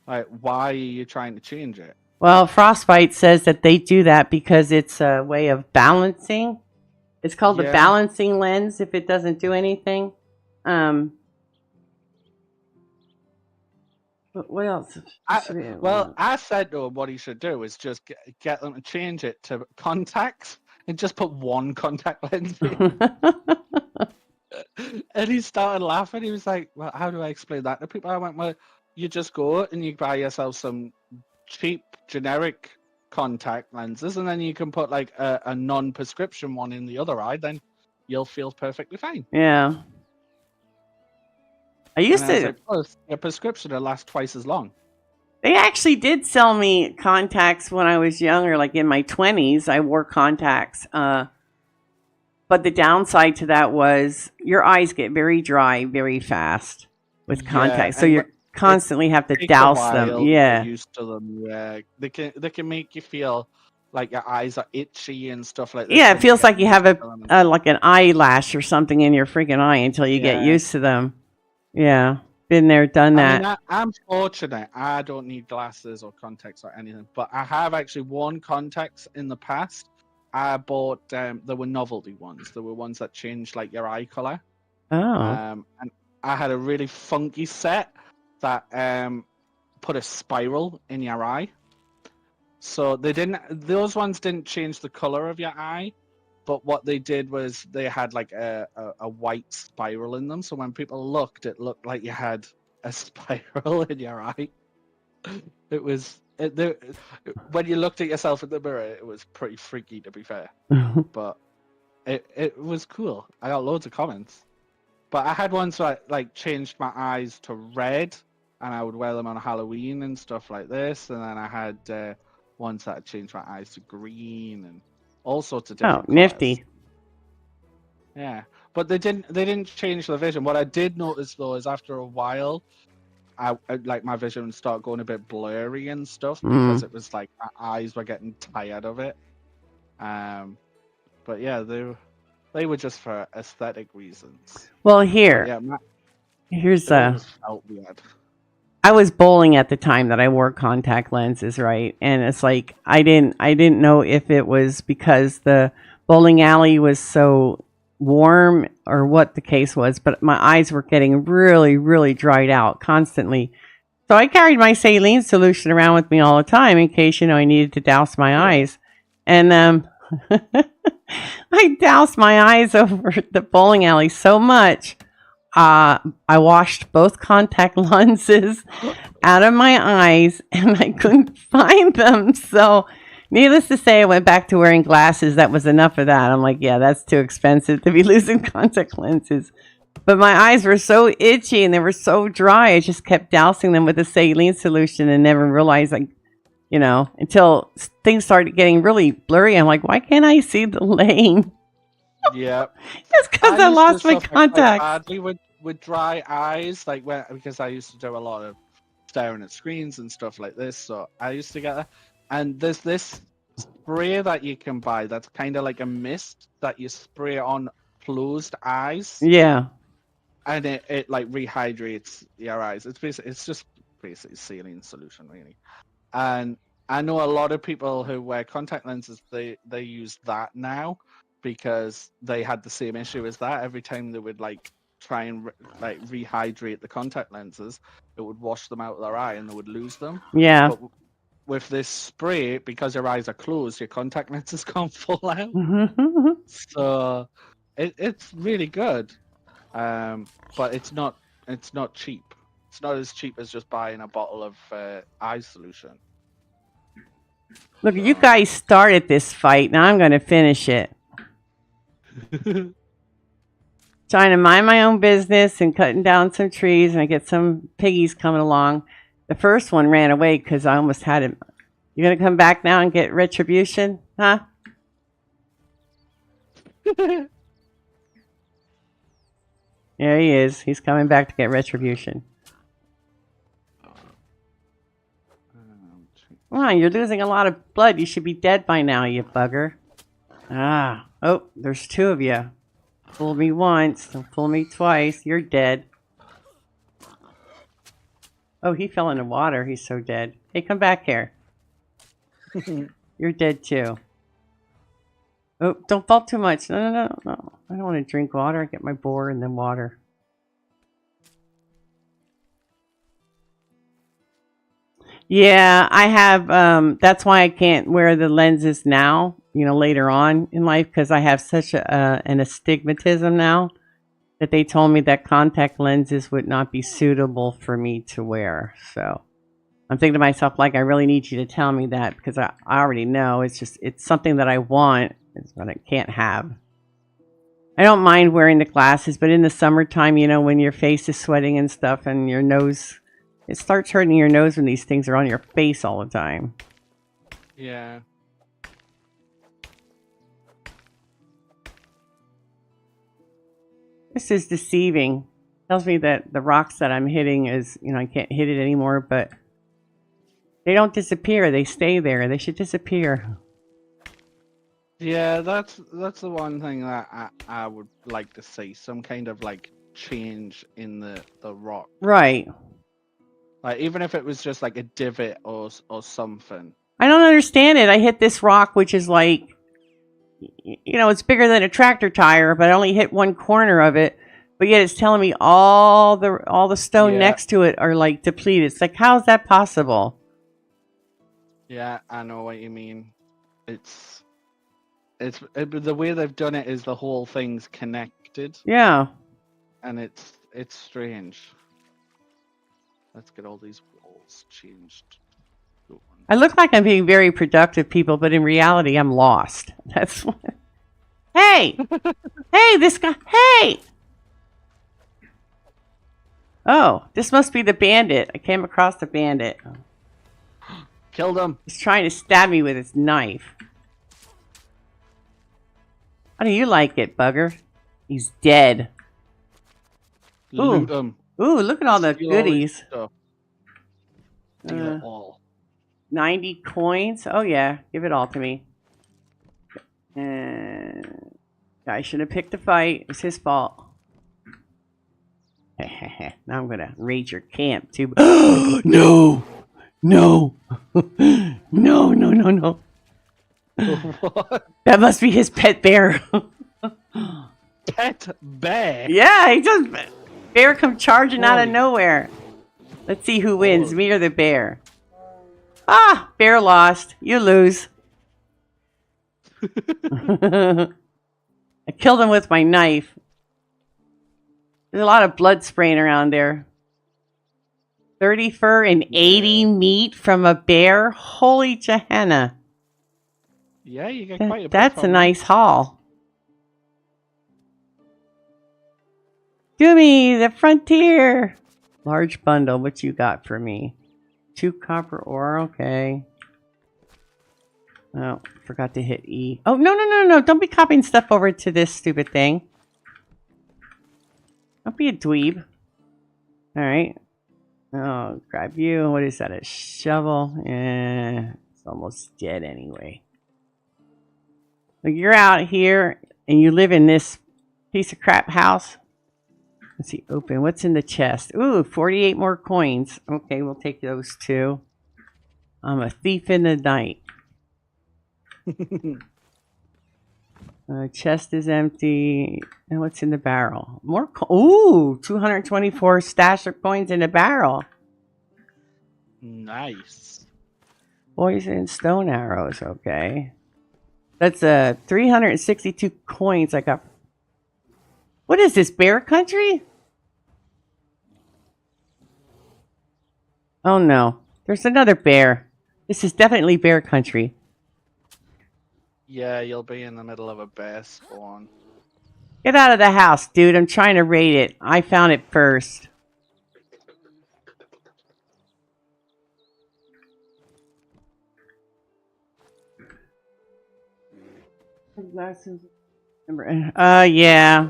why are you trying to change it? Well, Frostbite says that they do that because it's a way of balancing. It's called the balancing lens if it doesn't do anything. But what else? I said to him what he should do is just get them to change it to contacts and just put one contact lens in. And he started laughing. He was like, well, how do I explain that to people? I went, well, you just go and you buy yourself some cheap generic contact lenses, and then you can put a non-prescription one in the other eye, then you'll feel perfectly fine. Yeah. I used to. A prescription will last twice as long. They actually did sell me contacts when I was younger, like in my 20s. I wore contacts. But the downside to that was your eyes get very dry very fast with contacts. So you constantly have to douse them. Yeah. Used to them. Yeah. They can make you feel like your eyes are itchy and stuff like that. Yeah, it feels like you have like an eyelash or something in your freaking eye until you get used to them. Yeah, been there, done that. I mean, I'm fortunate. I don't need glasses or contacts or anything, but I have actually worn contacts in the past. I bought, there were novelty ones. There were ones that changed your eye color. Oh. And I had a really funky set that put a spiral in your eye. So those ones didn't change the color of your eye. But what they did was they had a white spiral in them. So when people looked, it looked like you had a spiral in your eye. When you looked at yourself in the mirror, it was pretty freaky, to be fair. But it was cool. I got loads of comments. But I had ones that changed my eyes to red and I would wear them on Halloween and stuff like this. And then I had ones that had changed my eyes to green and all sorts of different colors. Nifty. Yeah, but they didn't change the vision. What I did notice though is after a while, I like my vision would start going a bit blurry and stuff because it was like my eyes were getting tired of it. But yeah, they were just for aesthetic reasons. Well, here, here's felt weird. I was bowling at the time that I wore contact lenses, right? And it's like I didn't know if it was because the bowling alley was so warm or what the case was, but my eyes were getting really, really dried out constantly. So I carried my saline solution around with me all the time in case, I needed to douse my eyes. And I doused my eyes over the bowling alley so much. I washed both contact lenses out of my eyes and I couldn't find them. So needless to say, I went back to wearing glasses. That was enough of that. I'm like, yeah, that's too expensive to be losing contact lenses. But my eyes were so itchy and they were so dry. I just kept dousing them with a saline solution and never realized, until things started getting really blurry. I'm like, why can't I see the lane? Yeah. It's because I lost my contacts. Badly with dry eyes, because I used to do a lot of staring at screens and stuff like this. So I used to get that. And there's this spray that you can buy that's kind of like a mist that you spray on closed eyes. Yeah. And it like rehydrates your eyes. It's just basically saline solution, really. And I know a lot of people who wear contact lenses, they use that now because they had the same issue as that. Every time they would try and rehydrate the contact lenses, it would wash them out of their eye and they would lose them. Yeah. But with this spray, because your eyes are closed, your contact lenses can't fall out. So it's really good. But it's not cheap. It's not as cheap as just buying a bottle of eye solution. Look, you guys started this fight. Now I'm going to finish it. Trying to mind my own business and cutting down some trees, and I get some piggies coming along. The first one ran away because I almost had him. You going to come back now and get retribution? Huh? There he is. He's coming back to get retribution. Come on, you're losing a lot of blood. You should be dead by now, you bugger. Ah. Oh, there's two of you. Fool me once, don't fool me twice. You're dead. Oh, he fell in the water. He's so dead. Hey, come back here. You're dead too. Oh, don't fall too much. No. I don't want to drink water. I get my boar and then water. Yeah, I have, that's why I can't wear the lenses now, later on in life, because I have such an astigmatism now that they told me that contact lenses would not be suitable for me to wear. So I'm thinking to myself, I really need you to tell me that because I already know. It's something that I want, but I can't have. I don't mind wearing the glasses, but in the summertime, when your face is sweating and stuff and your nose... It starts hurting your nose when these things are on your face all the time. Yeah. This is deceiving. Tells me that the rocks that I'm hitting is, I can't hit it anymore, but they don't disappear. They stay there. They should disappear. Yeah, that's the one thing that I would like to see. Some kind of change in the rock. Right. Even if it was just a divot or something. I don't understand it. I hit this rock, which is it's bigger than a tractor tire, but I only hit one corner of it. But yet it's telling me all the stone next to it are depleted. It's how is that possible? Yeah, I know what you mean. The way they've done it is the whole thing's connected. Yeah. And it's strange. Let's get all these walls changed. I look like I'm being very productive, people, but in reality, I'm lost. That's what... Hey! Hey, this guy... Hey! Oh, this must be the bandit. I came across the bandit. Killed him. He's trying to stab me with his knife. How do you like it, bugger? He's dead. Loot him. Ooh, look at all the Steal all his goodies. stuff. Steal it all. 90 coins. Oh, yeah. Give it all to me. And guy should have picked a fight. It's his fault. Now I'm going to raid your camp, too. No! No! No, no, no, no. What? That must be his pet bear. Pet bear? Yeah, he just... Bear come charging out of nowhere. Let's see who wins, me or the bear. Ah, bear lost. You lose. I killed him with my knife. There's a lot of blood spraying around there. 30 fur and 80 meat from a bear? Holy Gehenna. Yeah, you get quite a bit. That's a nice haul. Doomie, the frontier. Large bundle. What you got for me? 2 copper ore. Okay. Oh, forgot to hit E. Oh, no, no, no, no. Don't be copying stuff over to this stupid thing. Don't be a dweeb. All right. Oh, grab you. What is that? A shovel? It's almost dead anyway. Look, you're out here and you live in this piece of crap house. Let's see, open. What's in the chest? Ooh, 48 more coins. Okay, we'll take those too. I'm a thief in the night. Chest is empty. And what's in the barrel? More ooh, 224 stash of coins in the barrel. Nice. Poison stone arrows, okay. That's 362 coins I got. What is this, bear country? Oh no, there's another bear. This is definitely bear country. Yeah, you'll be in the middle of a bear spawn. Get out of the house, dude. I'm trying to raid it. I found it first. Yeah.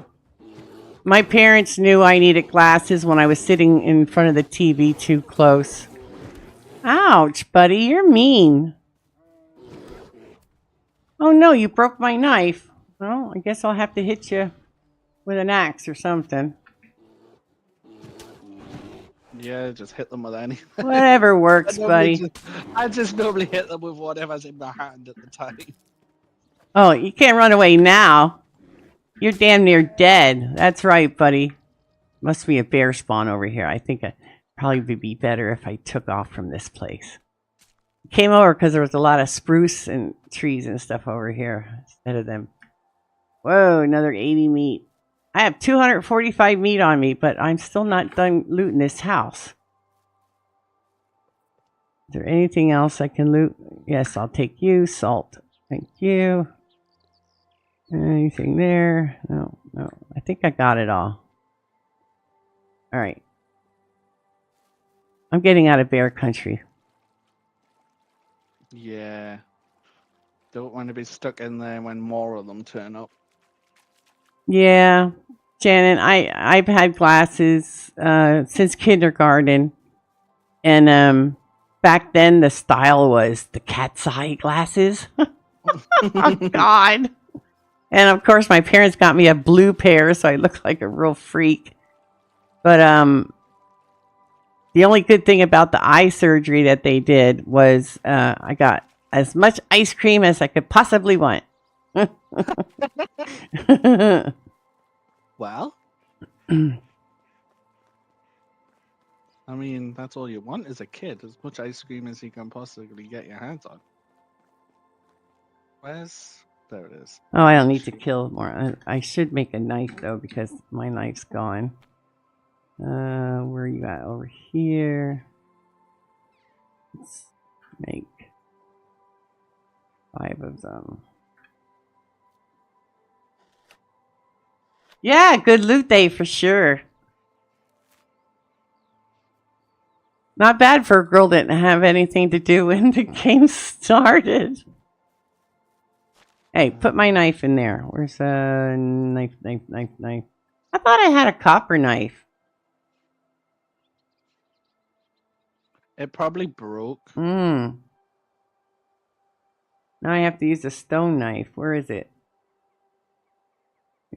My parents knew I needed glasses when I was sitting in front of the TV too close. Ouch, buddy. You're mean. Oh no, you broke my knife. Well, I guess I'll have to hit you with an axe or something. Yeah, just hit them with anything. Whatever works, buddy. I just normally hit them with whatever's in my hand at the time. Oh, you can't run away now. You're damn near dead. That's right, buddy. Must be a bear spawn over here. I think it probably would be better if I took off from this place. Came over because there was a lot of spruce and trees and stuff over here instead of them. Whoa, another 80 meat. I have 245 meat on me, but I'm still not done looting this house. Is there anything else I can loot? Yes, I'll take you. Salt. Thank you. Anything there? No, no. I think I got it all. All right. I'm getting out of bear country. Yeah. Don't want to be stuck in there when more of them turn up. Yeah. Janet, I've had glasses since kindergarten. And back then the style was the cat's eye glasses. Oh, God. And of course my parents got me a blue pair, so I look like a real freak. But the only good thing about the eye surgery that they did was I got as much ice cream as I could possibly want. Well, I mean, that's all you want as a kid. As much ice cream as you can possibly get your hands on. Where's... There it is. Oh, I don't need to kill more. I should make a knife, though, because my knife's gone. Where are you at? Over here. Let's make 5 of them. Yeah, good loot day for sure. Not bad for a girl that didn't have anything to do when the game started. Hey, put my knife in there. Where's a knife? I thought I had a copper knife. It probably broke. Now I have to use a stone knife. Where is it?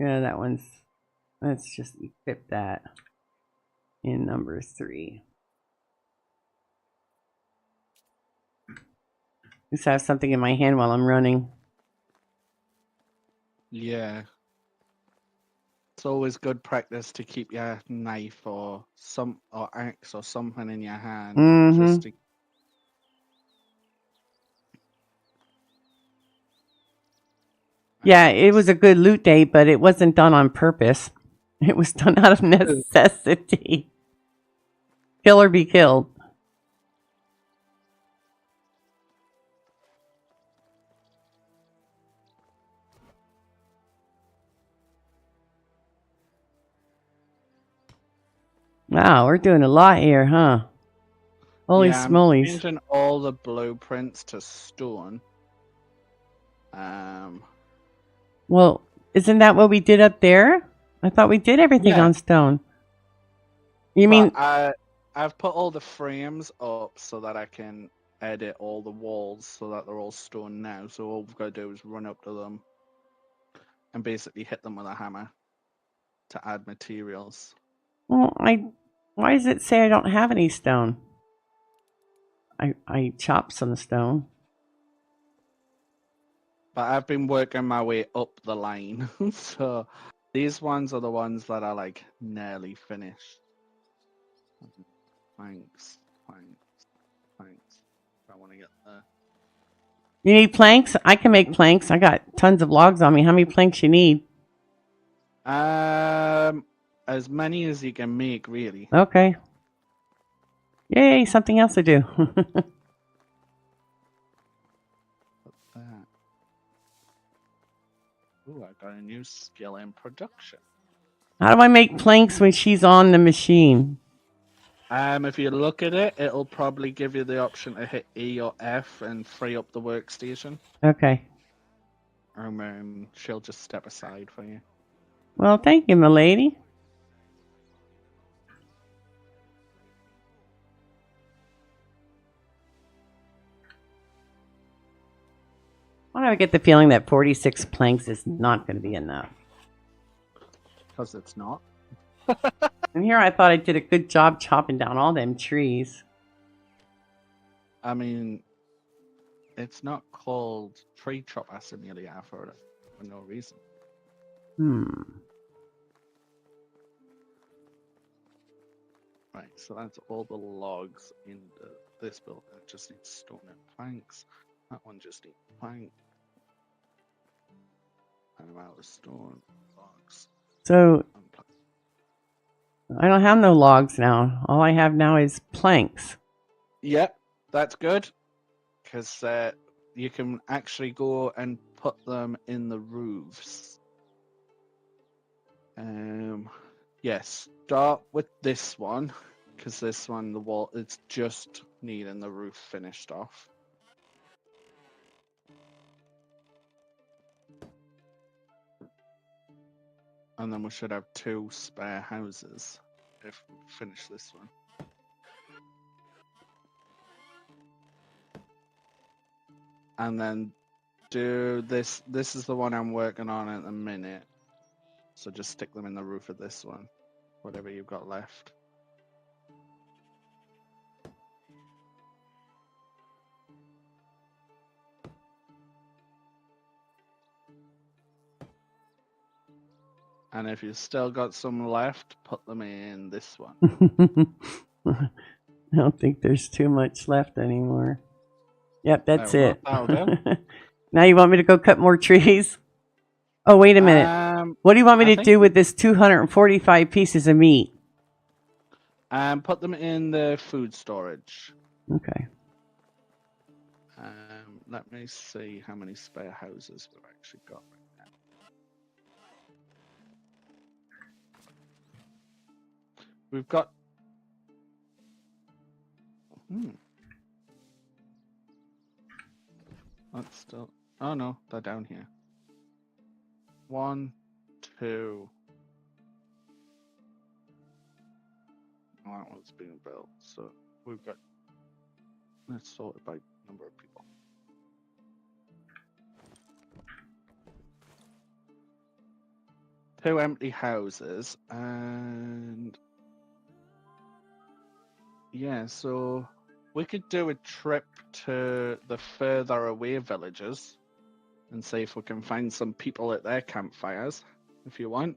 Yeah, that one's... Let's just equip that in number 3. Just have something in my hand while I'm running. Yeah. It's always good practice to keep your knife or axe or something in your hand. Just to... Yeah, it was a good loot day, but it wasn't done on purpose. It was done out of necessity. Kill or be killed. Wow, we're doing a lot here, huh? Holy smolies. I'm changing all the blueprints to stone. Well, isn't that what we did up there? I thought we did everything on stone. You mean... I've put all the frames up so that I can edit all the walls so that they're all stone now. So all we've got to do is run up to them and basically hit them with a hammer to add materials. Well, why does it say I don't have any stone? I chopped some stone. But I've been working my way up the line. So these ones are the ones that are like nearly finished. Thanks. I want to get there. You need planks? I can make planks. I got tons of logs on me. How many planks you need? As many as you can make, really. Okay. Yay, something else to do. Ooh, I got a new skill in production. How do I make planks when she's on the machine? If you look at it, it'll probably give you the option to hit E or F and free up the workstation. Okay. She'll just step aside for you. Well, thank you, milady. Why do I get the feeling that 46 planks is not going to be enough? Because it's not. And here I thought I did a good job chopping down all them trees. I mean, it's not called Tree Chopper Simulator for no reason. Right, so that's all the logs in this building. It just needs stone and planks. That one just needs plank. And I'm out of stone logs. So I don't have no logs now. All I have now is planks. Yep, that's good. Because you can actually go and put them in the roofs. Yes, start with this one. Because this one, the wall, it's just needing the roof finished off. And then we should have 2 spare houses if we finish this one. And then do this. This is the one I'm working on at the minute. So just stick them in the roof of this one. Whatever you've got left. And if you've still got some left, put them in this one. I don't think there's too much left anymore. Yep, that's it. Now you want me to go cut more trees? Oh, wait a minute. What do you want me to do with this 245 pieces of meat? Put them in the food storage. Okay. Let me see how many spare houses we've actually got right now. We've got That's still. Oh no, they're down here. 1, 2. Oh, that one's being built, so we've got. Let's sort it by number of people. Two empty houses, and yeah, so we could do a trip to the further away villages and see if we can find some people at their campfires, if you want.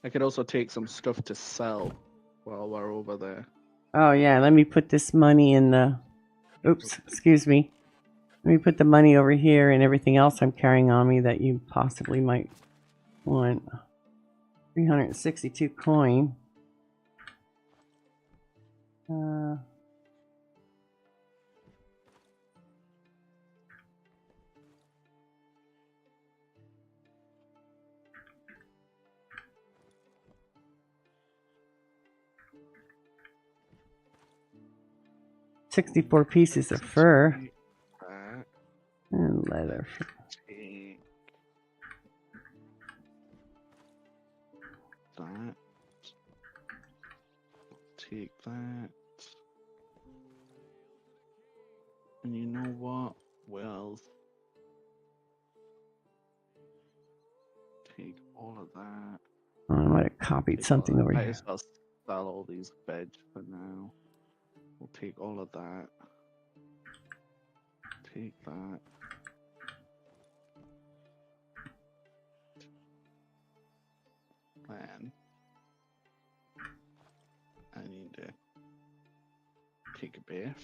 I could also take some stuff to sell while we're over there. Oh, yeah, let me put this money in the... Oops, excuse me. Let me put the money over here and everything else I'm carrying on me that you possibly might want. 362 coin. 64 pieces of fur. And leather. Take that. And you know what? Well, take all of that. Oh, I might have copied something over here. I'll sell all these beds for now. We'll take all of that. Take that. Then I need to take a bath.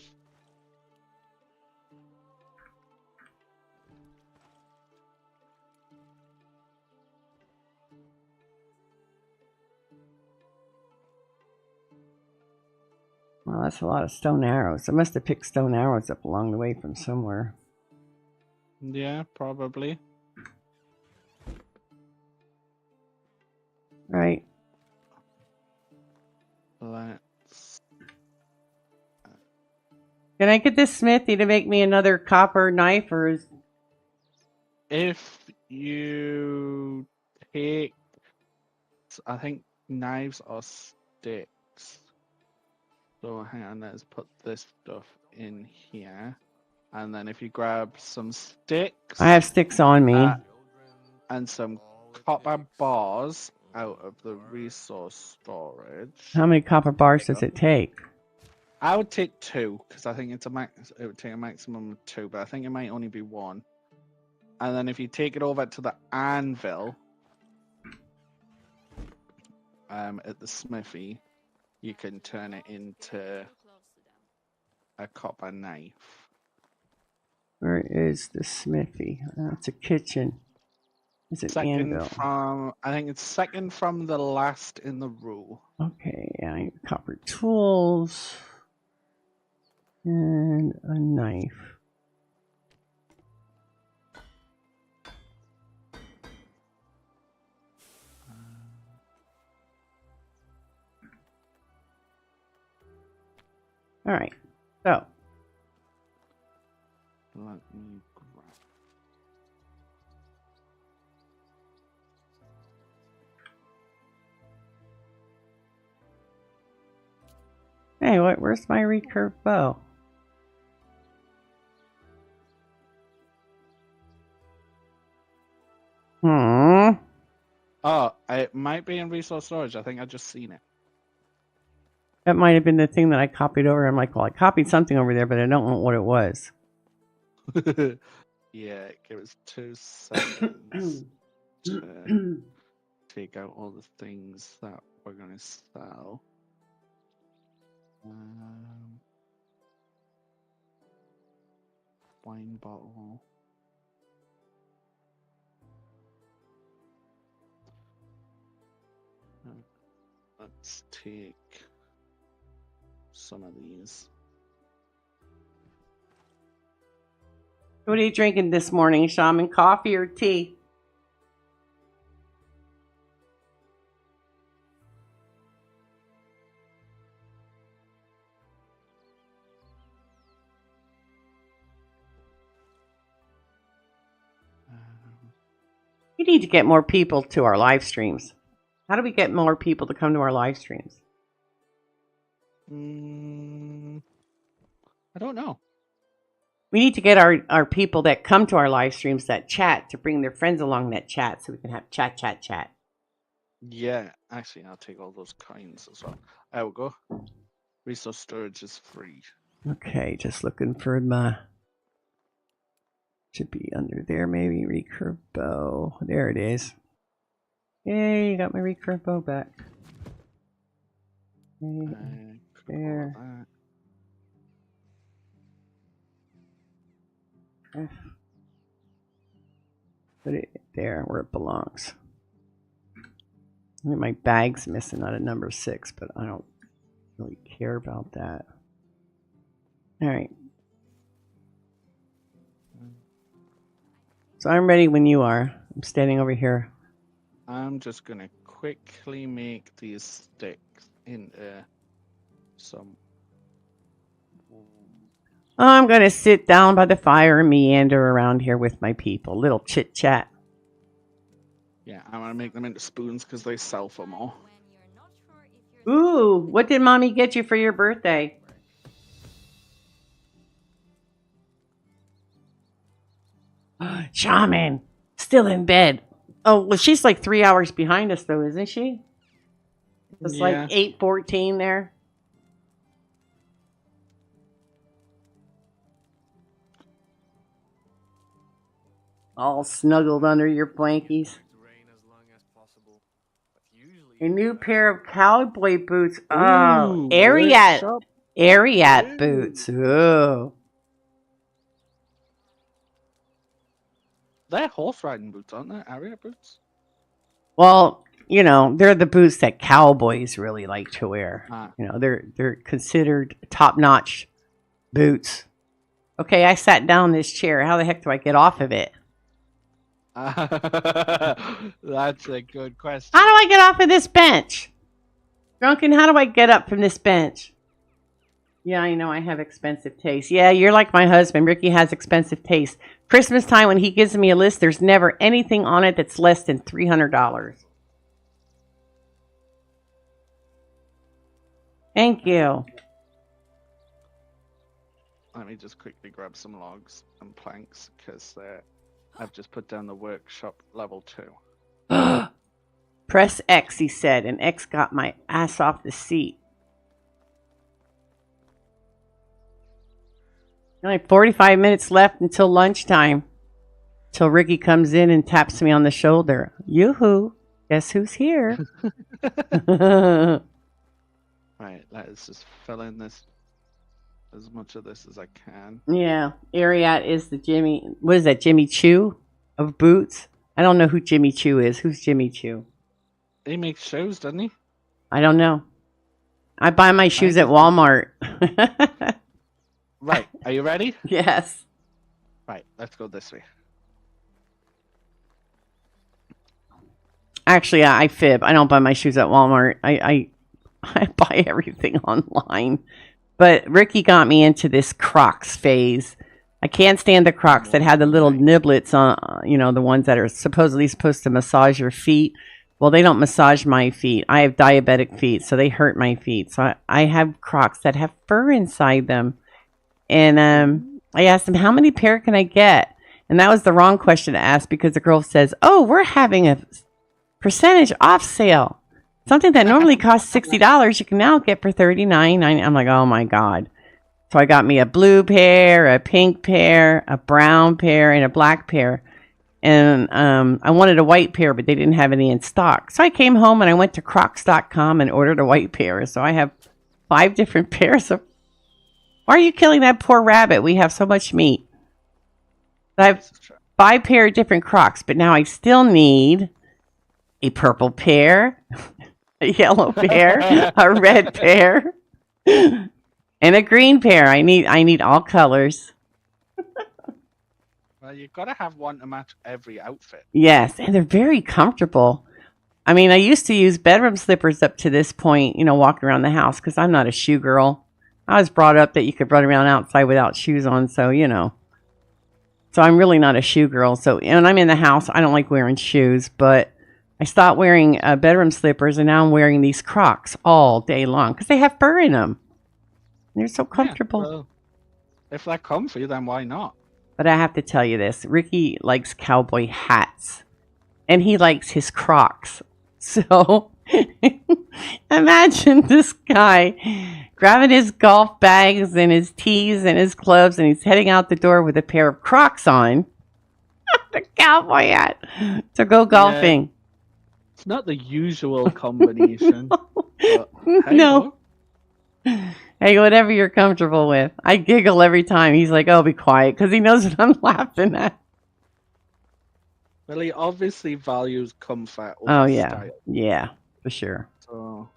Well, that's a lot of stone arrows. I must have picked stone arrows up along the way from somewhere. Yeah, probably. Right. Let's. Can I get this smithy to make me another copper knife, or is... If you take, I think knives or sticks. So hang on, let's put this stuff in here. And then if you grab some sticks. I have sticks on me. And some copper bars out of the resource storage. How many copper bars does it take? I would take 2, because I think it's it would take a maximum of 2, but I think it might only be 1. And then if you take it over to the anvil at the smithy, you can turn it into a copper knife. Where is the smithy? It's a kitchen. It's an anvil. I think it's second from the last in the row. Okay, I need copper tools and a knife. All right, so let me grab. Hey, where's my recurve bow? Oh, it might be in resource storage. I think I just seen it. That might have been the thing that I copied over. I'm like, well, I copied something over there, but I don't know what it was. Yeah, give us 2 seconds to take out all the things that we're going to sell. Wine bottle. Let's take some of these. What are you drinking this morning, Shaman? Coffee or tea? need to get more people to our live streams. How do we get more people to come to our live streams? I don't know. We need to get our people that come to our live streams that chat to bring their friends along that chat so we can have chat. Yeah, actually, I'll take all those coins as well. There we go. Resource storage is free. Okay, just looking for my... Should be under there, maybe. Recurve bow. There it is. Yay, you got my recurve bow back. Okay, there. Put it there where it belongs. I mean, my bag's missing out of number 6, but I don't really care about that. All right. So I'm ready when you are. I'm standing over here. I'm just gonna quickly make these sticks into some. I'm going to sit down by the fire and meander around here with my people. Little chit chat. Yeah, I'm gonna make them into spoons because they sell for more. Ooh, what did Mommy get you for your birthday? Shaman, still in bed. Oh, well, she's like 3 hours behind us, though, isn't she? It's like 8:14 there. All snuggled under your blankies. A new pair of cowboy boots. Oh, Ariat boots. Ooh. They're horse riding boots, aren't they? Area boots? Well, you know, they're the boots that cowboys really like to wear. You know, they're considered top-notch boots. Okay, I sat down in this chair. How the heck do I get off of it? That's a good question. How do I get off of this bench? Drunken, how do I get up from this bench? Yeah, I know I have expensive taste. Yeah, you're like my husband. Ricky has expensive taste. Christmas time when he gives me a list, there's never anything on it that's less than $300. Thank you. Let me just quickly grab some logs and planks because I've just put down the workshop level 2. Press X, he said, and X got my ass off the seat. Only 45 minutes left until lunchtime. Till Ricky comes in and taps me on the shoulder. Yoo-hoo. Guess who's here? Right, let's just fill in this as much of this as I can. Yeah, Ariat is the Jimmy. What is that, Jimmy Choo of boots? I don't know who Jimmy Choo is. Who's Jimmy Choo? He makes shoes, doesn't he? I don't know. I buy my shoes at Walmart. Right, are you ready? Yes. Right, let's go this way. Actually, I fib. I don't buy my shoes at Walmart. I buy everything online. But Ricky got me into this Crocs phase. I can't stand the Crocs that have the little niblets on, you know, the ones that are supposedly supposed to massage your feet. Well, they don't massage my feet. I have diabetic feet, so they hurt my feet. So I have Crocs that have fur inside them. And I asked him, how many pair can I get? And that was the wrong question to ask because the girl says, oh, we're having a percentage off sale. Something that normally costs $60, you can now get for $39.99. I'm like, oh my God. So I got me a blue pair, a pink pair, a brown pair, and a black pair. And I wanted a white pair, but they didn't have any in stock. So I came home and I went to crocs.com and ordered a white pair. So I have 5 different pairs of... Why are you killing that poor rabbit? We have so much meat. I have 5 pair of different Crocs, but now I still need a purple pair, a yellow pair, a red pair, and a green pair. I need all colors. Well, you've got to have one to match every outfit. Yes, and they're very comfortable. I mean, I used to use bedroom slippers up to this point, you know, walking around the house because I'm not a shoe girl. I was brought up that you could run around outside without shoes on, so, you know. So I'm really not a shoe girl. So when I'm in the house, I don't like wearing shoes, but I stopped wearing bedroom slippers, and now I'm wearing these Crocs all day long because they have fur in them. They're so comfortable. Yeah, well, if they're comfy, then why not? But I have to tell you this. Ricky likes cowboy hats, and he likes his Crocs. So imagine this guy grabbing his golf bags and his tees and his clubs, and he's heading out the door with a pair of Crocs on, the cowboy hat, to go golfing. Yeah, it's not the usual combination. But, hey, No. Hey, whatever you're comfortable with. I giggle every time. He's like, "Oh, be quiet," because he knows what I'm laughing at. Well, he obviously values comfort over Oh, yeah. style. Yeah, for sure. So,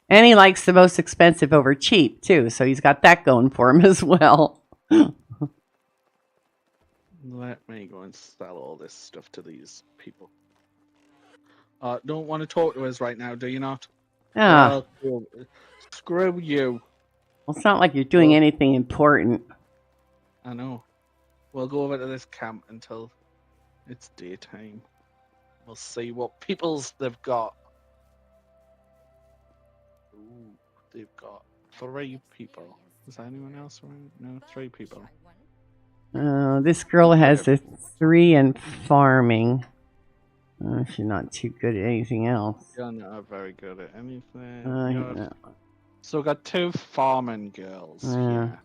And he likes the most expensive over cheap, too. So he's got that going for him as well. let me go and sell all this stuff to these people. Don't want to talk to us right now, do you not? Oh, Well, screw you. well, it's not like you're doing anything important. I know. We'll go over to this camp until it's daytime. We'll see what peoples they've got. Ooh, they've got 3 people. Is there anyone else around? No, 3 people. This girl has a 3 in farming. She's not too good at anything else. You're not very good at anything. Yeah. So we got 2 farming girls here.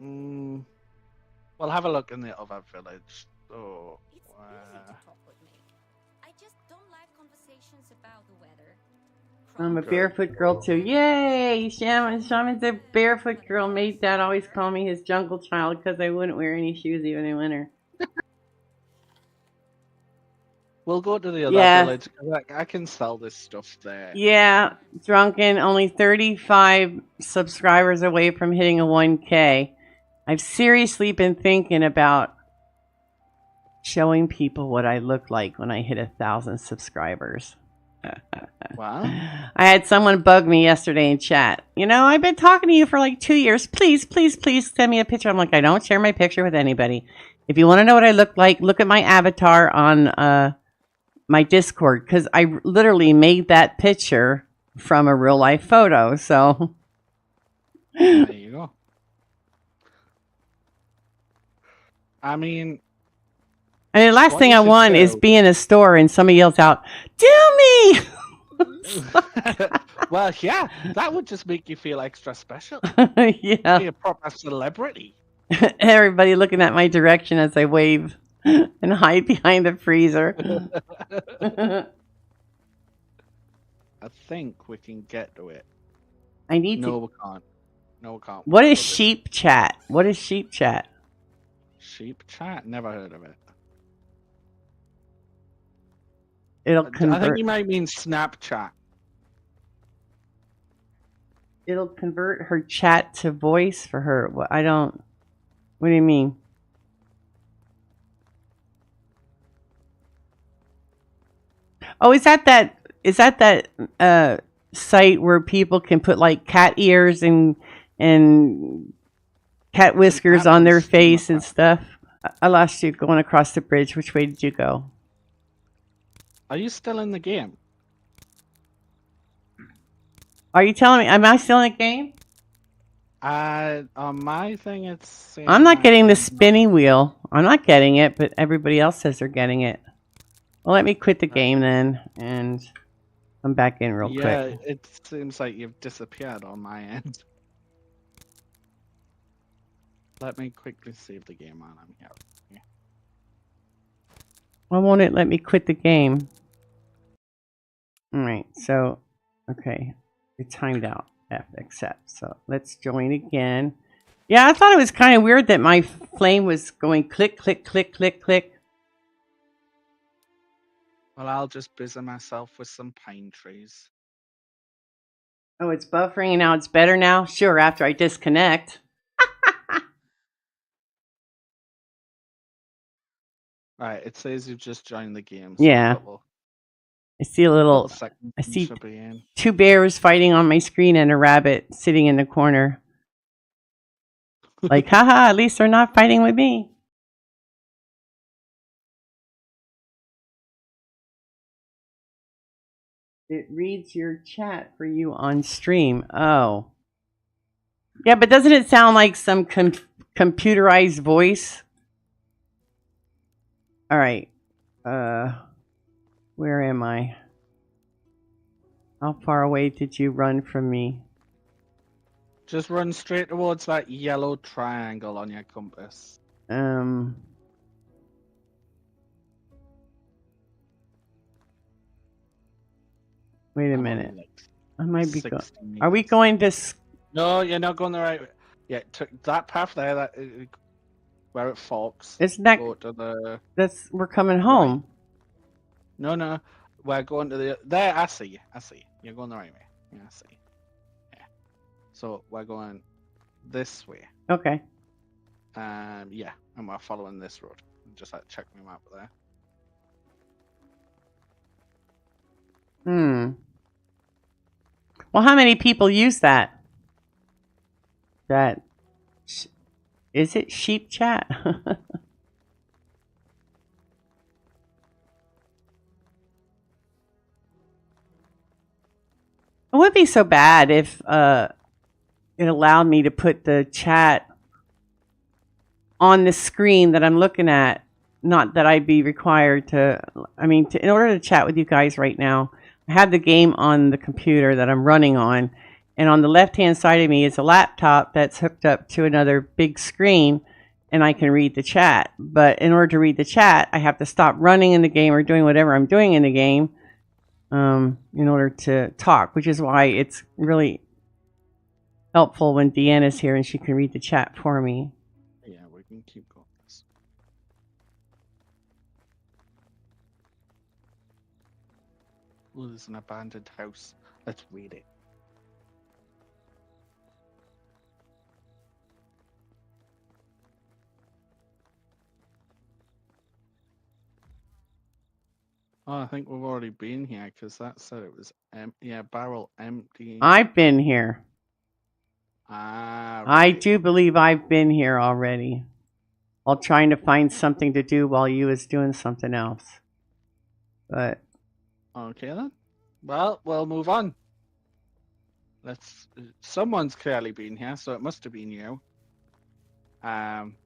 We'll have a look in the other village. So, I just don't like conversations about the weather. I'm a barefoot girl too. Yay! Shaman's a barefoot girl. Made Dad always call me his jungle child because I wouldn't wear any shoes even in winter. we'll go to the other village. I can sell this stuff there. Yeah, Drunken, only 35 subscribers away from hitting a 1K. I've seriously been thinking about showing people what I look like when I hit 1,000 subscribers. Wow. I had someone bug me yesterday in chat. I've been talking to you for like 2 years. Please, please, please send me a picture. I'm like, I don't share my picture with anybody. If you want to know what I look like, look at my avatar on my Discord, because I literally made that picture from a real life photo. So there you go. I mean, the last thing I want is be in a store and somebody yells out, "Doomie!" Well, yeah, that would just make you feel extra special. Yeah. Be a proper celebrity. Everybody looking at my direction as I wave and hide behind the freezer. I think we can get to it. I need No, to. we can't. No, we can't. What is sheep chat? What is sheep chat? Sheep chat? Never heard of it. It'll I think convert. you might mean Snapchat. It'll convert her chat to voice for her. I don't. What do you mean? Oh, is that site where people can put like cat ears and cat whiskers on their face and stuff? I lost you going across the bridge. Which way did you go? Are you still in the game? Are you telling me? Am I still in the game? On my thing, it's. I'm not getting the spinny wheel. I'm not getting it, but everybody else says they're getting it. Well, let me quit the game then and come back in real quick. Yeah, it seems like you've disappeared on my end. Let me quickly save the game while I'm here. Why won't it let me quit the game? Alright, so, okay. It timed out. F accept. So let's join again. Yeah, I thought it was kind of weird that my flame was going click, click, click, click, click. Well, I'll just busy myself with some pine trees. Oh, it's buffering and now it's better now? Sure, after I disconnect. Right, it says you've just joined the game. So Yeah. I see a little. I see 2 bears fighting on my screen and a rabbit sitting in the corner. Like, haha, at least they're not fighting with me. It reads your chat for you on stream. Oh. Yeah, but doesn't it sound like some computerized voice? All right. Where am I? How far away did you run from me? Just run straight towards that yellow triangle on your compass. Wait a I'm minute. only, like, I might be going. 60 Are we meters. going to? No, you're not going the right way. Yeah, that path there, where it forks. Isn't that? Go to the. We're coming home. Right. No, we're going to the. There, I see you. I see you. You're going the right way. Yeah, I see. Yeah. So we're going this way. Okay. Yeah, and we're following this road. Just like check my map there. Well, how many people use that? Is it sheep chat? It wouldn't be so bad if it allowed me to put the chat on the screen that I'm looking at. Not that I'd be required to. I mean, in order to chat with you guys right now, I have the game on the computer that I'm running on, and on the left-hand side of me is a laptop that's hooked up to another big screen, and I can read the chat. But in order to read the chat, I have to stop running in the game or doing whatever I'm doing in the game in order to talk, which is why it's really helpful when Deanna's here and she can read the chat for me. Yeah, we can keep going. Oh, there's an abandoned house. Let's read it. Oh, I think we've already been here because that said it was barrel empty. I've been here. Ah, I right. do believe I've been here already. While trying to find something to do while you was doing something else. But okay then. Well, we'll move on. Someone's clearly been here, so it must have been you.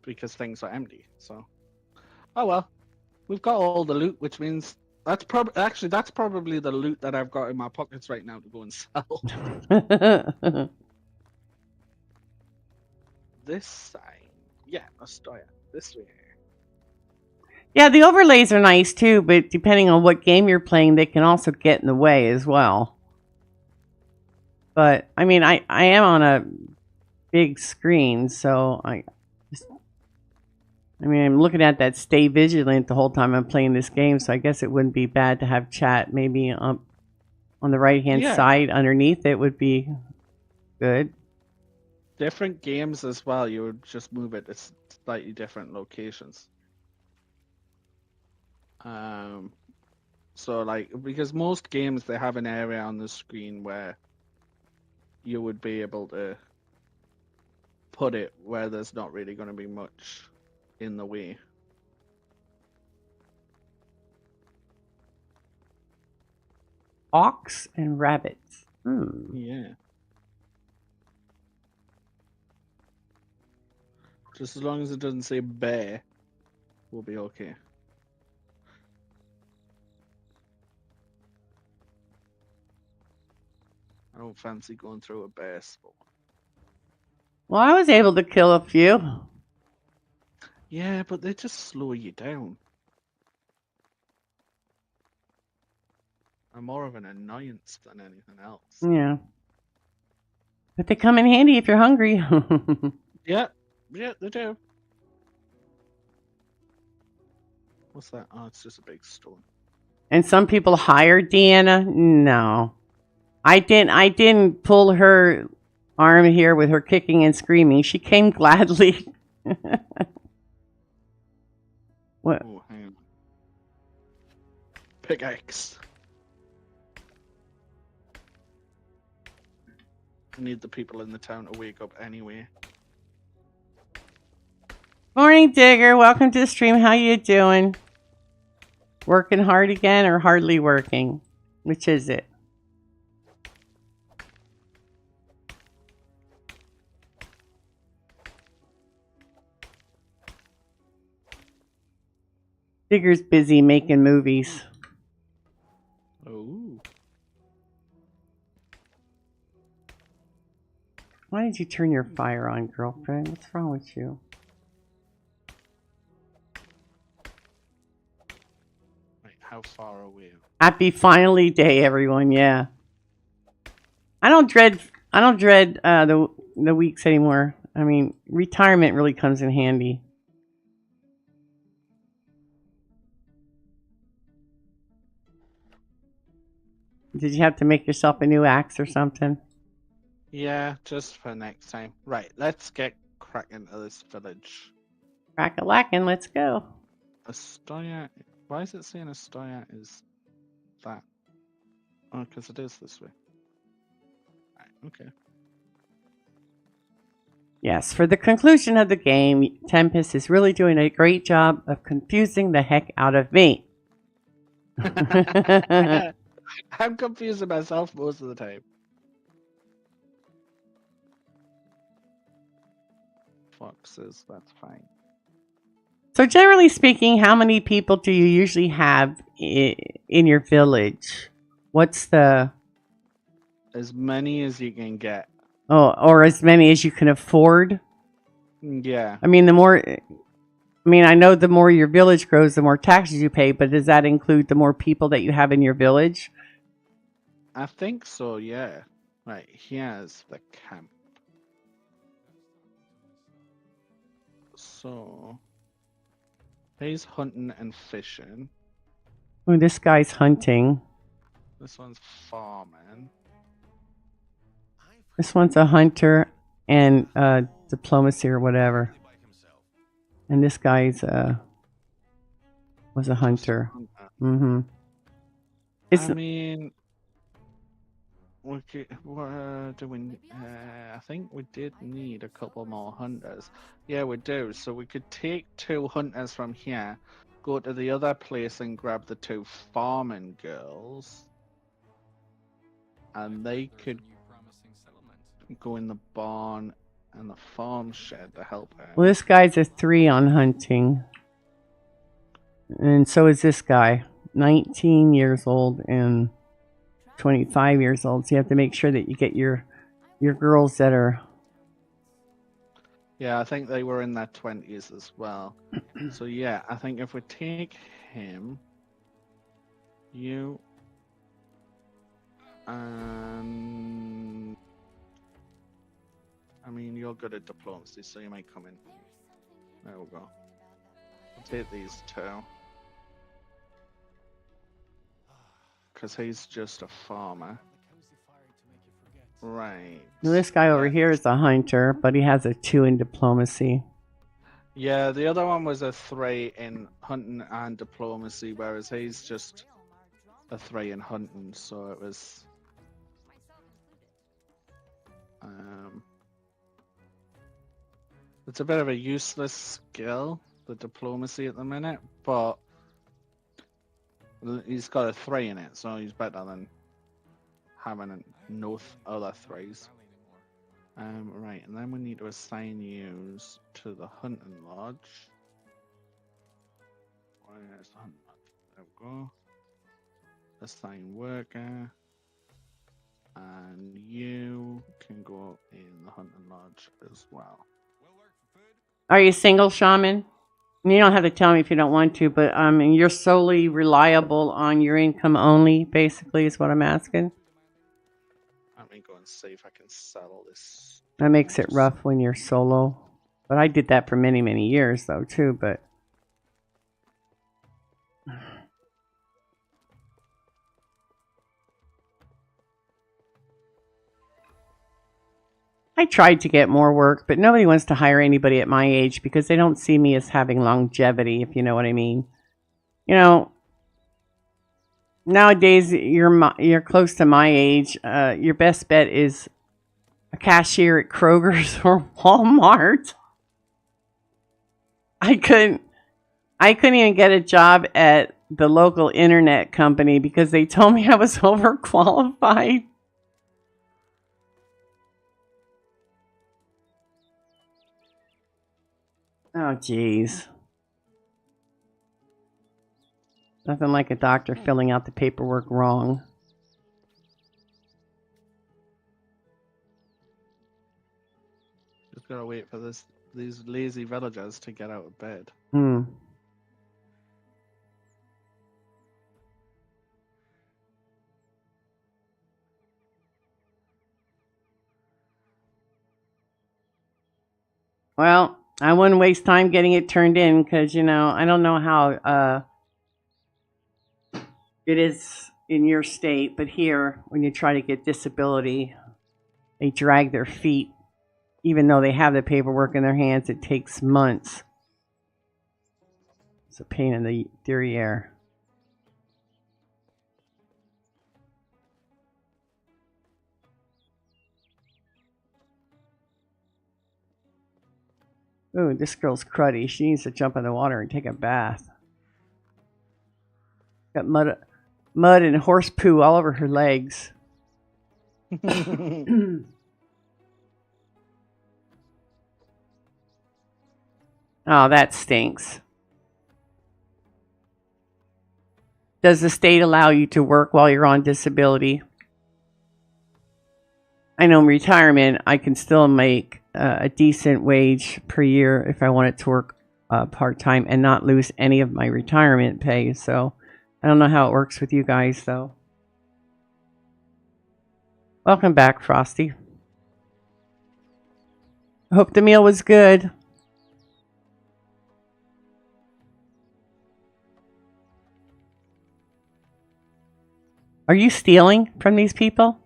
Because things are empty. So, oh well, we've got all the loot, which means that's probably the loot that I've got in my pockets right now to go and sell. This side, yeah, Astoria, this way. Yeah, the overlays are nice too, but depending on what game you're playing, they can also get in the way as well. But I mean, I am on a big screen, so I'm looking at that stay vigilant the whole time I'm playing this game, so I guess it wouldn't be bad to have chat maybe on the right-hand side underneath it would be good. Different games as well, you would just move it to slightly different locations. So like, because most games, they have an area on the screen where you would be able to put it where there's not really going to be much in the way. Ox and rabbits. Yeah. Just as long as it doesn't say bear, we'll be okay. I don't fancy going through a bear spawn. Well, I was able to kill a few. Yeah, but they just slow you down. I'm more of an annoyance than anything else. Yeah. But they come in handy if you're hungry. Yeah, they do. What's that? Oh, it's just a big stone. And some people hire Deanna. No. I didn't pull her arm here with her kicking and screaming. She came gladly. What? Oh, hang on. Pickaxe. I need the people in the town to wake up anyway. Morning, Digger. Welcome to the stream. How you doing? Working hard again or hardly working? Which is it? Digger's busy making movies. Oh. Why did you turn your fire on, girlfriend? What's wrong with you? Wait, how far are we? Happy finally day, everyone. Yeah. I don't dread the weeks anymore. I mean, retirement really comes in handy. Did you have to make yourself a new axe or something? Yeah, just for next time. Right, let's get cracking to this village. Crack-a-lackin', let's go. Astoya. Why is it saying Astoya is that? Oh, because it is this way. Right, okay. Yes, for the conclusion of the game, Tempest is really doing a great job of confusing the heck out of me. I'm confusing myself most of the time. Foxes, that's fine. So generally speaking, how many people do you usually have in your village? What's the... As many as you can get. Oh, or as many as you can afford? Yeah. I mean, the more... I mean, I know the more your village grows, the more taxes you pay, but does that include the more people that you have in your village? I think so, yeah. Right, here's the camp. So, he's hunting and fishing. Oh, this guy's hunting. This one's farming. This one's a hunter and diplomacy or whatever. And this guy's was a hunter. Mm-hmm. I mean, we could, do we? I think we did need a couple more hunters. Yeah, we do. So we could take 2 hunters from here, go to the other place and grab the 2 farming girls, and they could go in the barn and the farm shed to help her. Well, this guy's a 3 on hunting. And so is this guy. 19 years old and 25 years old. So you have to make sure that you get your girls that are... Yeah, I think they were in their 20s as well. So yeah, I think if we take him, you, and I mean, you're good at diplomacy, so you might come in. There we go. We'll take these 2. Because he's just a farmer. Right. Now, this guy over here is a hunter, but he has a 2 in diplomacy. Yeah, the other one was a 3 in hunting and diplomacy, whereas he's just a 3 in hunting, so it was... It's a bit of a useless skill, the diplomacy at the minute, but he's got a 3 in it, so he's better than having no other 3s. Right, and then we need to assign yous to the hunting lodge. Where's the hunting lodge? There we go. Assign worker. And you can go in the hunting lodge as well. Are you single, Shaman? You don't have to tell me if you don't want to, but you're solely reliable on your income only, basically, is what I'm asking. Let me go and see if I can sell this. That makes it rough when you're solo. But I did that for many, many years, though, too, but... I tried to get more work, but nobody wants to hire anybody at my age because they don't see me as having longevity, if you know what I mean. You know, nowadays you're close to my age. Your best bet is a cashier at Kroger's or Walmart. I couldn't even get a job at the local internet company because they told me I was overqualified. Oh, jeez. Nothing like a doctor filling out the paperwork wrong. Just gotta wait for these lazy villagers to get out of bed. Hmm. Well, I wouldn't waste time getting it turned in because, I don't know how it is in your state, but here, when you try to get disability, they drag their feet. Even though they have the paperwork in their hands, it takes months. It's a pain in the derriere. Ooh, this girl's cruddy. She needs to jump in the water and take a bath. Got mud and horse poo all over her legs. Oh, that stinks. Does the state allow you to work while you're on disability? I know in retirement, I can still make a decent wage per year if I wanted to work part-time and not lose any of my retirement pay. So I don't know how it works with you guys, though. Welcome back, Frosty. Hope the meal was good. Are you stealing from these people?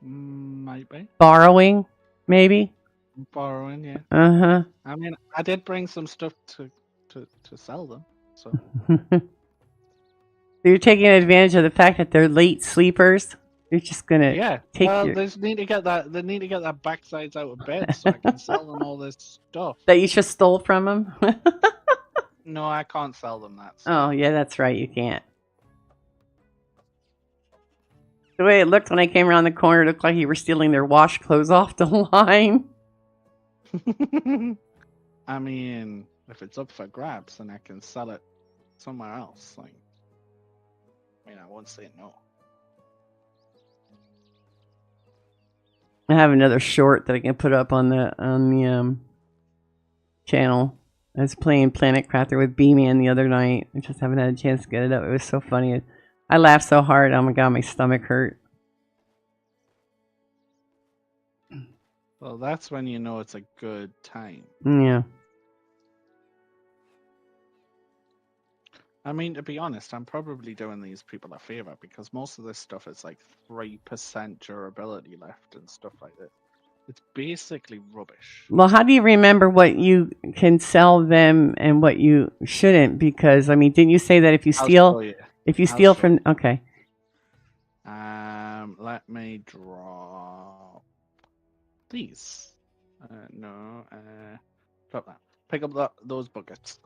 Might be. Borrowing, maybe? Borrowing, yeah. Uh-huh. I mean, I did bring some stuff to sell them, so. You're taking advantage of the fact that they're late sleepers. You're just gonna take they just need to get that. They need to get their backsides out of bed so I can sell them all this stuff. That you just stole from them? No, I can't sell them that stuff. Oh, yeah, that's right. You can't. The way it looked when I came around the corner, it looked like you were stealing their wash clothes off the line. I mean, if it's up for grabs, then I can sell it somewhere else. Like, I mean, I won't say no. I have another short that I can put up on the channel. I was playing Planet Crafter with B-Man the other night. I just haven't had a chance to get it up. It was so funny. I laughed so hard. Oh my god, my stomach hurt. Well, that's when you know it's a good time. Yeah. I mean, to be honest, I'm probably doing these people a favor because most of this stuff is like 3% durability left and stuff like that. It's basically rubbish. Well, how do you remember what you can sell them and what you shouldn't? Because, I mean, didn't you say that if you steal... If you steal from... Okay. Let me draw these. No. Drop that. Pick up those buckets.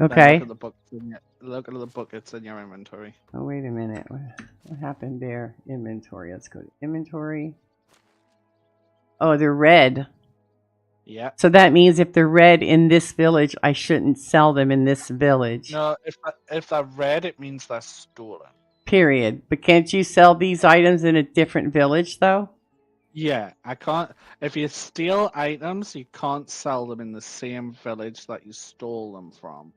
Okay. Look at the buckets in your inventory. Oh, wait a minute. What happened there? Inventory. Let's go to inventory. Oh, they're red. Yeah. So that means if they're red in this village, I shouldn't sell them in this village. No, if they're red, it means they're stolen. Period. But can't you sell these items in a different village, though? Yeah, I can't. If you steal items, you can't sell them in the same village that you stole them from.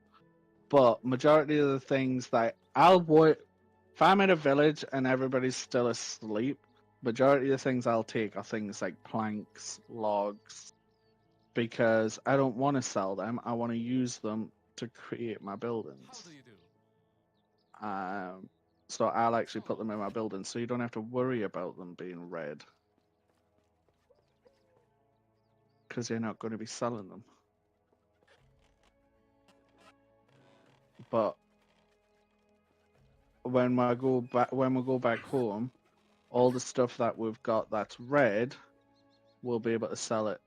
But majority of the things that if I'm in a village and everybody's still asleep, majority of the things I'll take are things like planks, logs, because I don't want to sell them. I want to use them to create my buildings. So I'll actually put them in my buildings, so you don't have to worry about them being red. Because you're not going to be selling them. But when we go back home, all the stuff that we've got that's red, we'll be able to sell at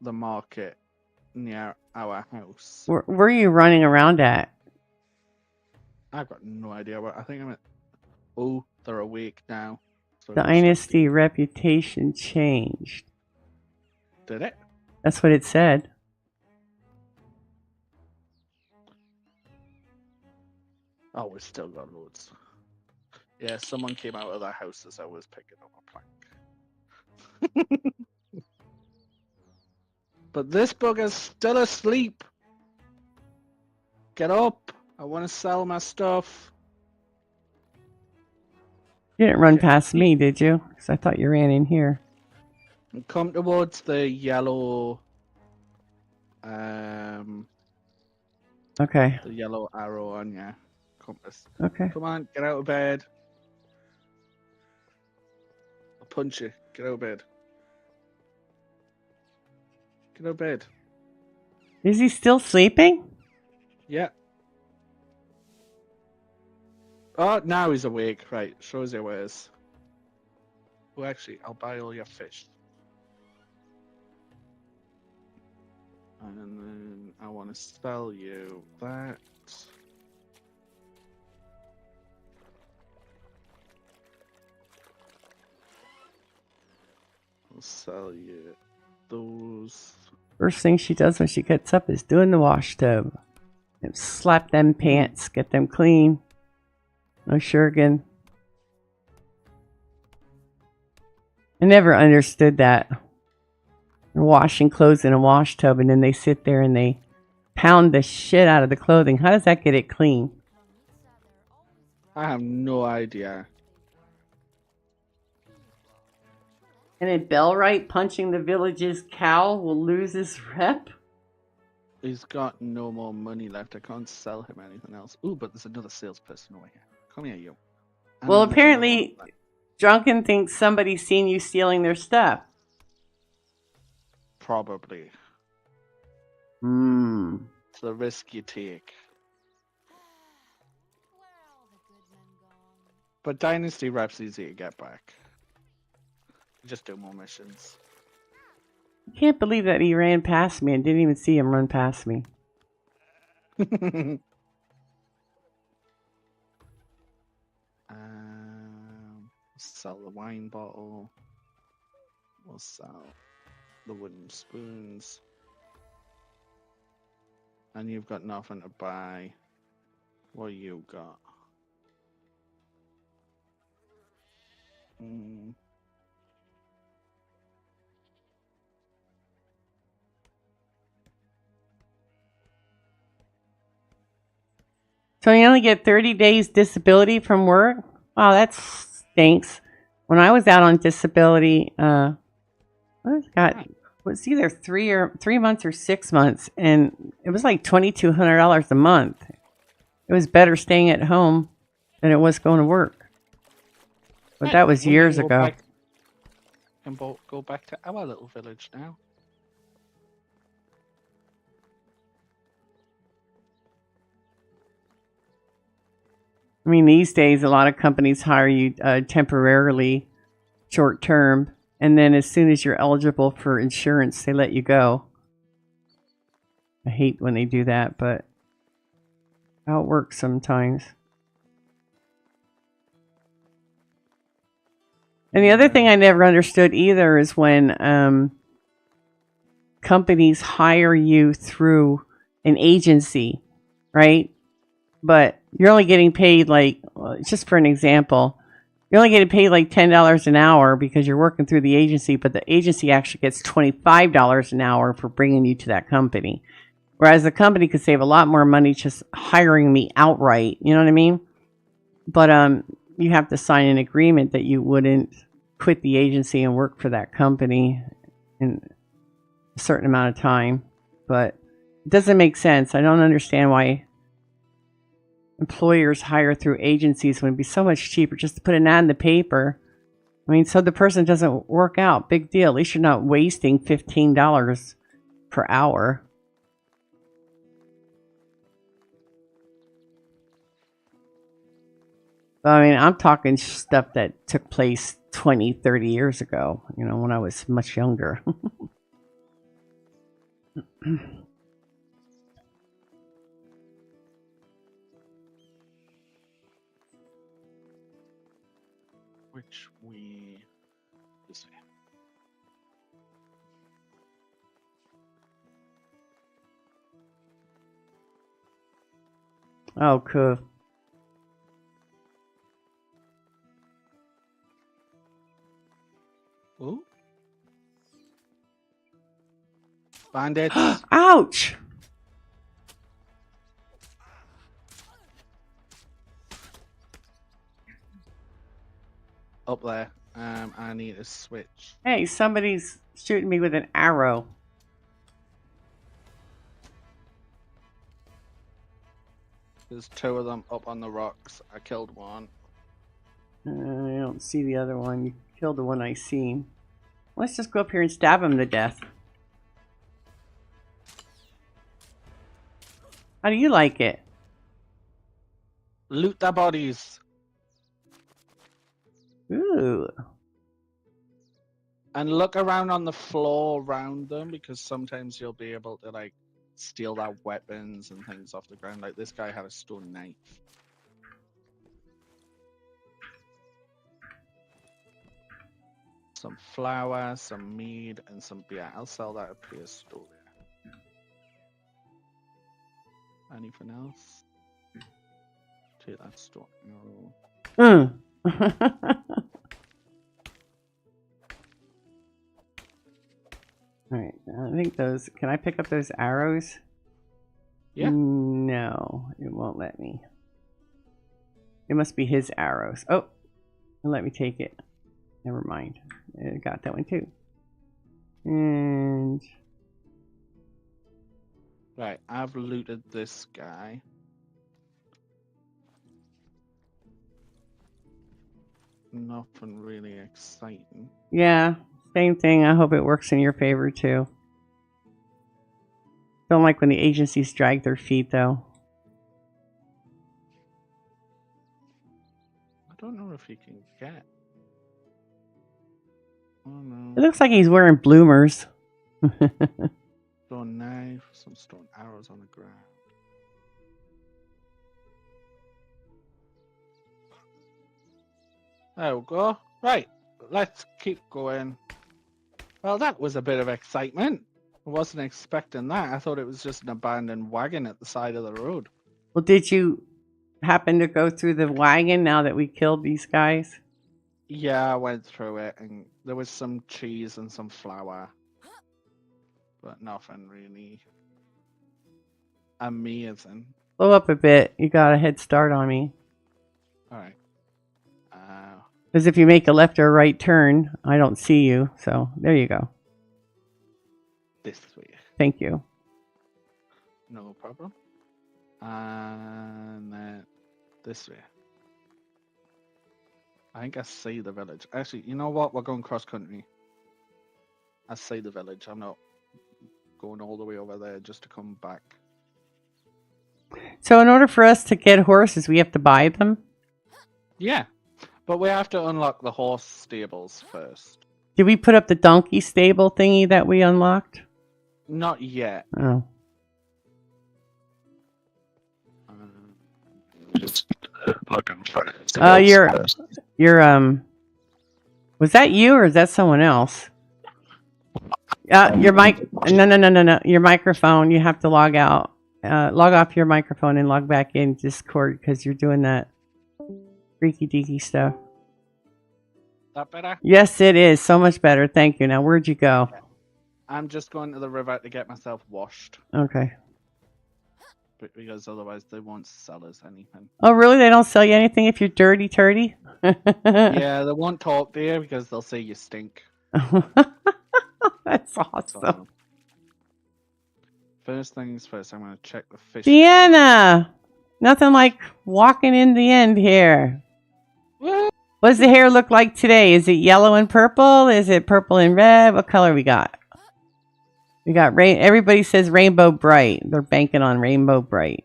the market near our house. Where are you running around at? I've got no idea what I think I'm at. Oh, they're awake now. So The I'm gonna start Dynasty reputation changed. Did it? That's what it said. Oh, we still got loads. Yeah, someone came out of their house as I was picking up a plank. But this bugger's still asleep. Get up. I want to sell my stuff. You didn't run Okay. past me, did you? Because I thought you ran in here. And come towards the yellow Okay. the yellow arrow on your compass. Okay. Come on, get out of bed. I'll punch you. Get out of bed. Get out of bed. Is he still sleeping? Yeah. Oh, now he's awake. Right, shows you where is. Oh, actually, I'll buy all your fish. And then I want to sell you that. I'll sell you those. First thing she does when she gets up is doing the wash tub. And slap them pants, get them clean. No Shuriken. I never understood that. They're washing clothes in a wash tub and then they sit there and they pound the shit out of the clothing. How does that get it clean? I have no idea. And then Bellwright punching the village's cow will lose his rep? He's got no more money left. I can't sell him anything else. Ooh, but there's another salesperson over here. Come here, you. And Well, then there's apparently, another one. Drunken thinks somebody's seen you stealing their stuff. Probably. Hmm. It's the risk you take. But Dynasty rep's easy to get back. Just do more missions. I can't believe that he ran past me and didn't even see him run past me. Sell the wine bottle. We'll sell the wooden spoons. And you've got nothing to buy. What you got? So you only get 30 days disability from work? Wow, that stinks. When I was out on disability, it was either 3 months or 6 months, and it was like $2,200 a month. It was better staying at home than it was going to work. But that was years ago. And go back to our little village now. I mean, these days, a lot of companies hire you temporarily, short term, and then as soon as you're eligible for insurance, they let you go. I hate when they do that, but how it works sometimes. And the other thing I never understood either is when companies hire you through an agency, right? But you're only getting paid like, just for an example, you're only getting paid like $10 an hour because you're working through the agency, but the agency actually gets $25 an hour for bringing you to that company. Whereas the company could save a lot more money just hiring me outright, you know what I mean? But you have to sign an agreement that you wouldn't quit the agency and work for that company in a certain amount of time. But it doesn't make sense. I don't understand why employers hire through agencies when it'd be so much cheaper just to put an ad in the paper. I mean, so the person doesn't work out. Big deal. At least you're not wasting $15 per hour. I mean, I'm talking stuff that took place 20, 30 years ago, you know, when I was much younger. which way? This way. Oh, cool. Ooh. Bandits. Ouch! Up there. I need a switch. Hey, somebody's shooting me with an arrow. There's 2 of them up on the rocks. I killed one. I don't see the other one. You killed the one I seen. Let's just go up here and stab him to death. How do you like it? Loot their bodies. Ooh. And look around on the floor around them, because sometimes you'll be able to like steal their weapons and things off the ground. Like this guy had a stone knife. Some flour, some mead, and some beer. I'll sell that at Pierce store. Anything else? Take that store. No. Alright, I think those... Can I pick up those arrows? Yeah. No, it won't let me. It must be his arrows. Oh! Let me take it. Never mind. I got that one too. And... Right, I've looted this guy. Nothing really exciting. yeah, same thing. I hope it works in your favor too. Don't like when the agencies drag their feet though. I don't know if he can get. Oh no. It looks like he's wearing bloomers. Stone knife, some stone arrows on the ground. There we go. Right, let's keep going. Well, that was a bit of excitement. I wasn't expecting that. I thought it was just an abandoned wagon at the side of the road. Well, did you happen to go through the wagon now that we killed these guys? Yeah, I went through it, and there was some cheese and some flour. But nothing really amazing. Blow up a bit. You got a head start on me. Alright. Because if you make a left or a right turn, I don't see you. So there you go. This way. Thank you. No problem. And then this way. I think I see the village. Actually, you know what? We're going cross country. I see the village. I'm not going all the way over there just to come back. So in order for us to get horses, we have to buy them? Yeah. But we have to unlock the horse stables first. Did we put up the donkey stable thingy that we unlocked? Not yet. Oh. Just looking for it. You're was that you or is that someone else? Your mic. No. Your microphone. You have to log out. Log off your microphone and log back in Discord because you're doing that freaky deaky stuff. That better? Yes, it is. So much better. Thank you. Now, where'd you go? I'm just going to the river to get myself washed. Okay. Because otherwise they won't sell us anything. Oh, really? They don't sell you anything if you're dirty turdy? Yeah, they won't talk to you because they'll say you stink. That's awesome. So, first things first, I'm going to check the fish. Deanna! Nothing like walking in the end here. Woo! What does the hair look like today? Is it yellow and purple? Is it purple and red? What color we got? We got rain. Everybody says rainbow bright. They're banking on rainbow bright.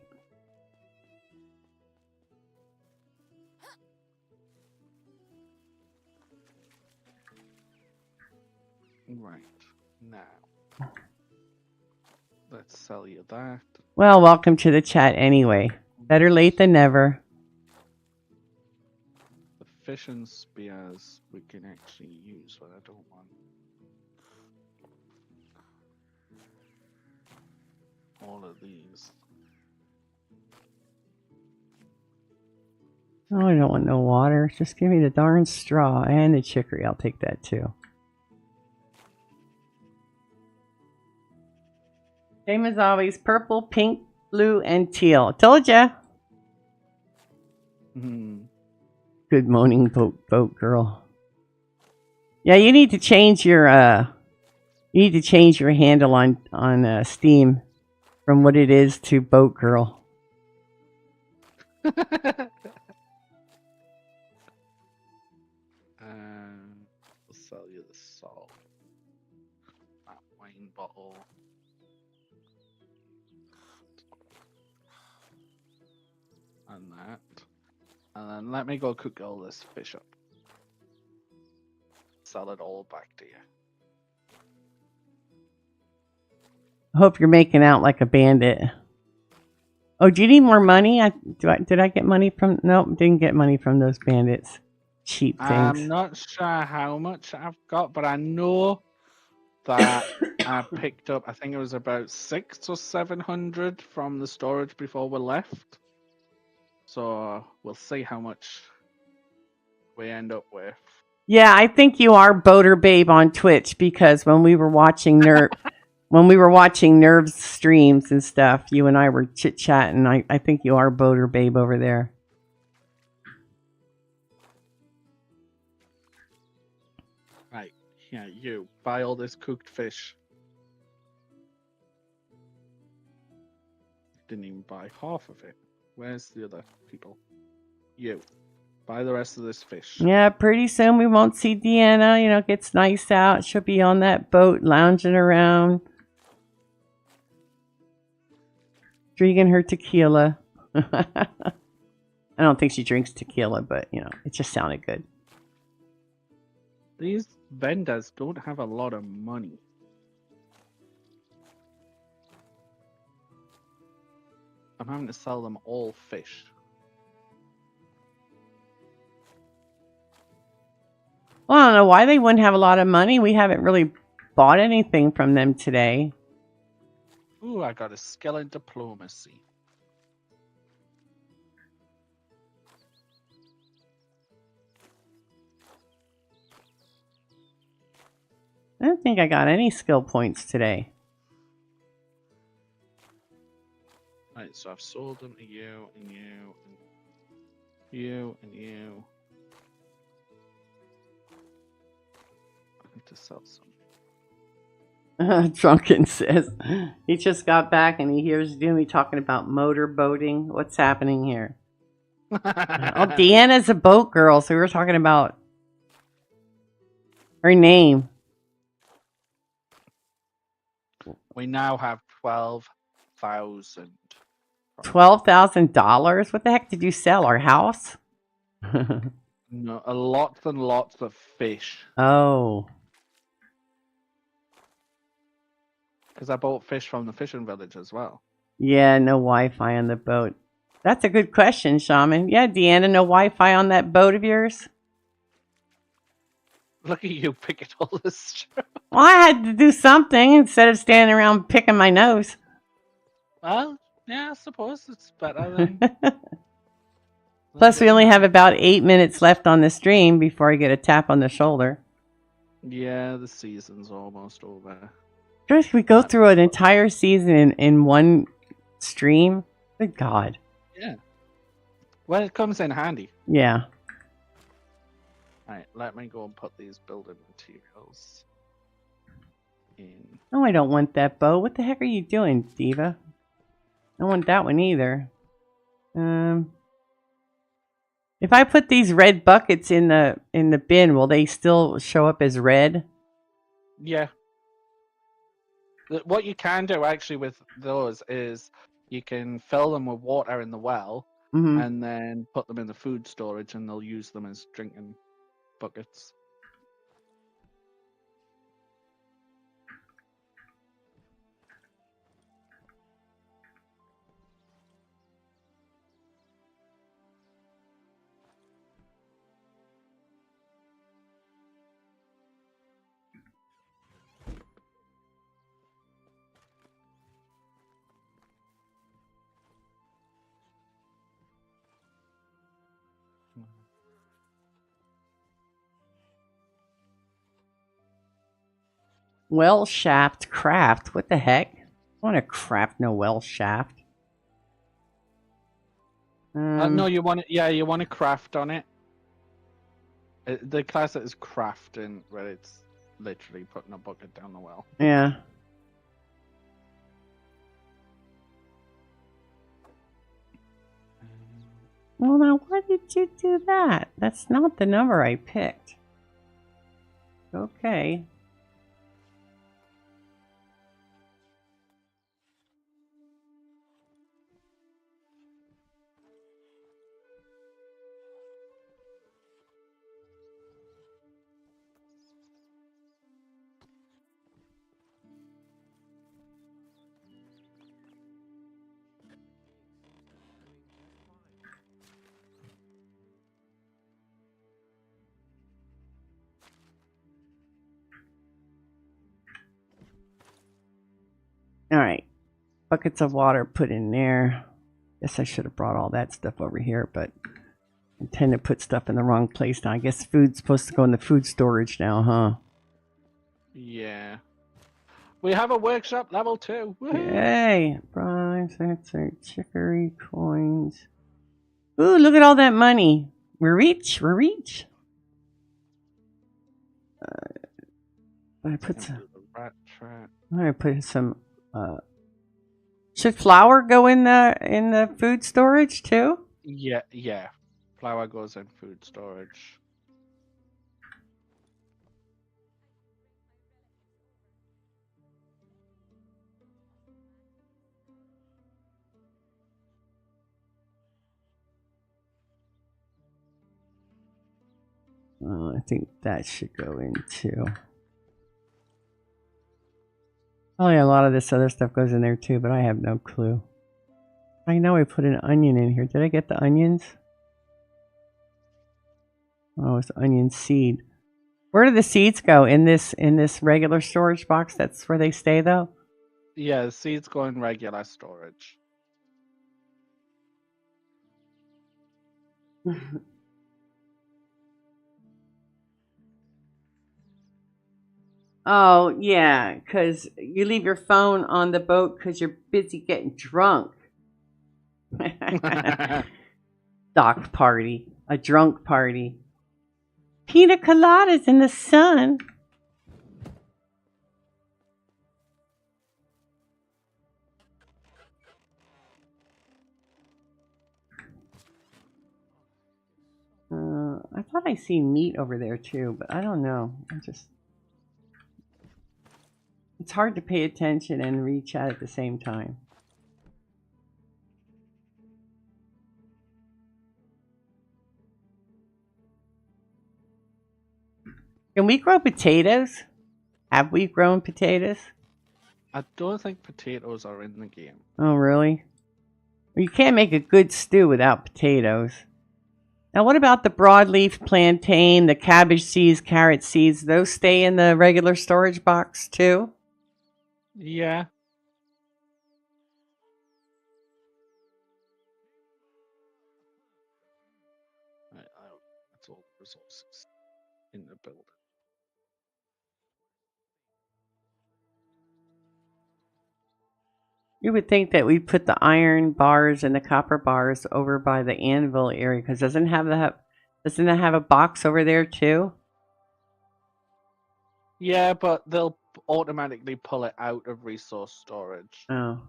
Right. Now, let's sell you that. Well, welcome to the chat anyway. Better late than never. The fishing spears we can actually use, but I don't want all of these. Oh, I don't want no water. Just give me the darn straw and the chicory. I'll take that too. Same as always, purple, pink, blue, and teal. Told ya. Good morning, boat girl. Yeah, you need to change your handle on Steam from what it is to boat girl. We'll sell you the salt. That wine bottle. And that. And then let me go cook all this fish up. Sell it all back to you. I hope you're making out like a bandit. Oh, do you need more money? Did I get money from... Nope, didn't get money from those bandits. Cheap things. I'm not sure how much I've got, but I know that I picked up, I think it was about 600 or 700 from the storage before we left. So we'll see how much we end up with. Yeah, I think you are Boater Babe on Twitch because when we were watching Nerve's streams and stuff, you and I were chit-chatting. I think you are Boater Babe over there. Right, yeah, you buy all this cooked fish. Didn't even buy half of it. Where's the other people? You. Buy the rest of this fish. Yeah, pretty soon we won't see Deanna. You know, it gets nice out. She'll be on that boat lounging around. Drinking her tequila. I don't think she drinks tequila, but, you know, it just sounded good. These vendors don't have a lot of money. I'm having to sell them all fish. Well, I don't know why they wouldn't have a lot of money. We haven't really bought anything from them today. Ooh, I got a skill in diplomacy. I don't think I got any skill points today. Right, so I've sold them to you, and you, and you, and you. I need to sell some. Drunken says he just got back and he hears Doomie talking about motor boating. What's happening here? Oh, Deanna's a boat girl, so we were talking about her name. We now have 12,000. $12,000? What the heck did you sell? Our house? No, lots and lots of fish. Oh. Because I bought fish from the fishing village as well. Yeah, no Wi-Fi on the boat. That's a good question, Shaman. Yeah, Deanna, no Wi-Fi on that boat of yours? Look at you picking all this stuff. Well, I had to do something instead of standing around picking my nose. Well, yeah, I suppose it's better than... Plus, we only have about 8 minutes left on the stream before I get a tap on the shoulder. Yeah, the season's almost over. Should we go through an entire season in one stream? Good God. Yeah. Well, it comes in handy. Yeah. Alright, let me go and put these building materials in. Oh, I don't want that bow. What the heck are you doing, Diva? I don't want that one either. If I put these red buckets in the bin, will they still show up as red? Yeah. What you can do actually with those is you can fill them with water in the well and then put them in the food storage and they'll use them as drinking buckets. Well shaft craft. What the heck? I want to craft no well shaft. No, you want it. Yeah, you want to craft on it. The class that is crafting, where it's literally putting a bucket down the well. Yeah. Well, now why did you do that? That's not the number I picked. Okay. All right. Buckets of water put in there. Guess I should have brought all that stuff over here, but I tend to put stuff in the wrong place now. I guess food's supposed to go in the food storage now, huh? Yeah. We have a workshop level 2. Woohoo! Yay! Bronze, that's our chicory coins. Ooh, look at all that money. We're rich. We're rich. I put some. I'm gonna put some. Should flour go in the food storage too? Yeah, yeah. Flour goes in food storage. I think that should go in too. Oh yeah, a lot of this other stuff goes in there too, but I have no clue. I know I put an onion in here. Did I get the onions? Oh, it's onion seed. Where do the seeds go? In this regular storage box? That's where they stay though? Yeah, seeds go in regular storage. Oh, yeah, because you leave your phone on the boat because you're busy getting drunk. Dock party. A drunk party. Pina coladas in the sun. I thought I seen meat over there too, but I don't know. It's hard to pay attention and reach out at the same time. Can we grow potatoes? Have we grown potatoes? I don't think potatoes are in the game. Oh, really? Well, you can't make a good stew without potatoes. Now, what about the broadleaf plantain, the cabbage seeds, carrot seeds? Those stay in the regular storage box too? Yeah. That's all resources in the building. You would think that we put the iron bars and the copper bars over by the anvil area because doesn't it have a box over there too? Yeah, but they'll automatically pull it out of resource storage Oh.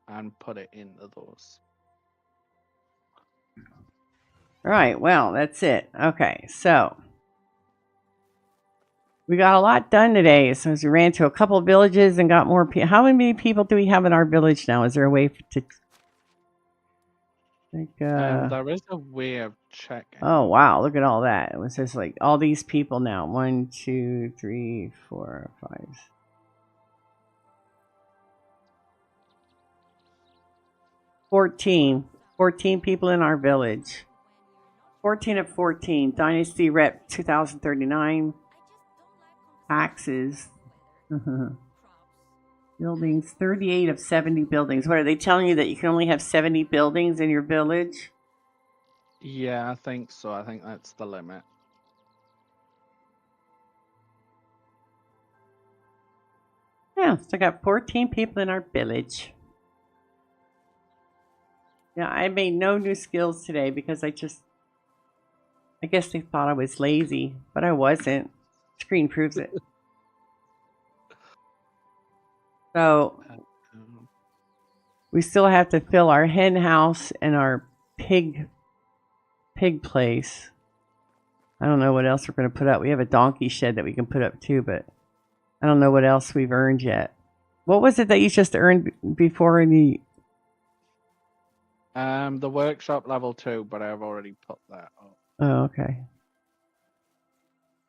and put it into those. Right, well, that's it. Okay, so we got a lot done today. So as we ran to a couple of villages and got more people. How many people do we have in our village now? Is there a way to... There is a way of checking. Oh, wow, look at all that. It was just like all these people now. 1, 2, 3, 4, 5... 14 people in our village. 14 of 14. Dynasty Rep 2039. Taxes. Buildings. 38 of 70 buildings. What are they telling you that you can only have 70 buildings in your village? Yeah, I think so. I think that's the limit. Yeah, still got 14 people in our village. Yeah, I made no new skills today because I guess they thought I was lazy, but I wasn't. Screen proves it. So we still have to fill our hen house and our pig place. I don't know what else we're going to put up. We have a donkey shed that we can put up too, but I don't know what else we've earned yet. What was it that you just earned before in the workshop level 2, but I've already put that up. Oh, okay.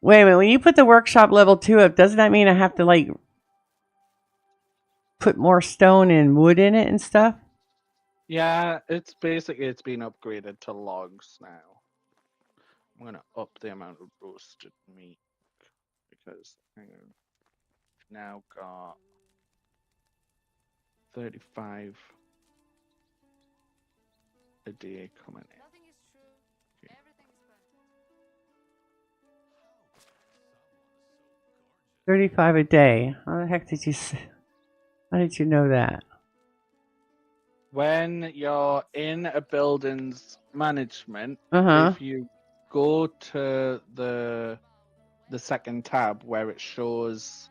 Wait a minute. When you put the workshop level 2 up, doesn't that mean I have to like put more stone and wood in it and stuff? Yeah, it's been upgraded to logs now. I'm gonna up the amount of roasted meat because I've now got 35 a day coming in. Nothing is true. Okay. Everything is burnt. 35 a day. How the heck how did you know that? When you're in a building's management, Uh-huh. if you go to the second tab where it shows,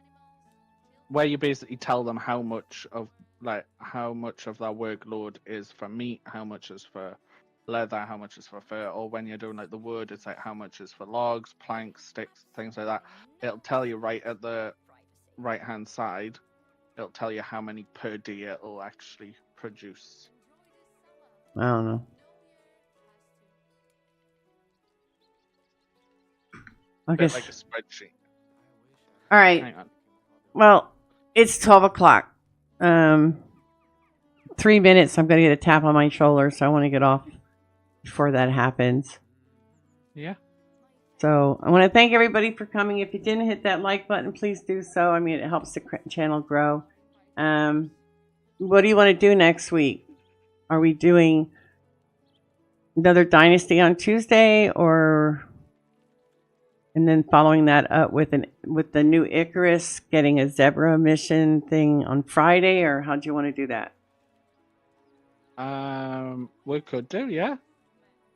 where you basically tell them how much of their workload is for meat, how much is for leather, how much is for fur, or when you're doing like the wood, it's like how much is for logs, planks, sticks, things like that. It'll tell you right at the right hand side. It'll tell you how many per day it'll actually produce. I don't know. I guess. Like a spreadsheet. All right. Hang on. Well, it's 12 o'clock. 3 minutes. I'm going to get a tap on my shoulder, so I want to get off before that happens. Yeah. So I want to thank everybody for coming. If you didn't hit that like button, please do so. I mean, it helps the channel grow. What do you want to do next week? Are we doing another Dynasty on Tuesday, and then following that up with the new Icarus, getting a zebra mission thing on Friday, or how do you want to do that? We could do, yeah.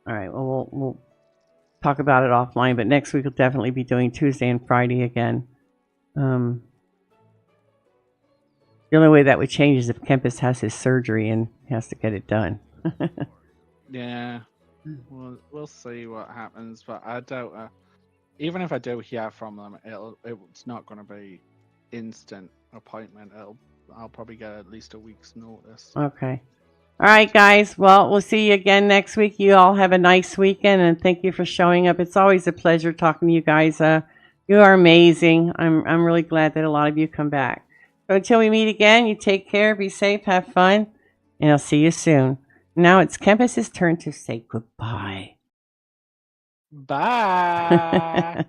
All right. Well, we'll talk about it offline, but next week we'll definitely be doing Tuesday and Friday again. The only way that would change is if Kempaz has his surgery and has to get it done. Yeah. We'll see what happens, but I doubt. Even if I do hear from them, it's not going to be instant appointment. I'll probably get at least a week's notice. Okay. All right, guys. Well, we'll see you again next week. You all have a nice weekend, and thank you for showing up. It's always a pleasure talking to you guys. You are amazing. I'm really glad that a lot of you come back. So until we meet again, you take care, be safe, have fun, and I'll see you soon. Now it's Kempaz's turn to say goodbye. Bye.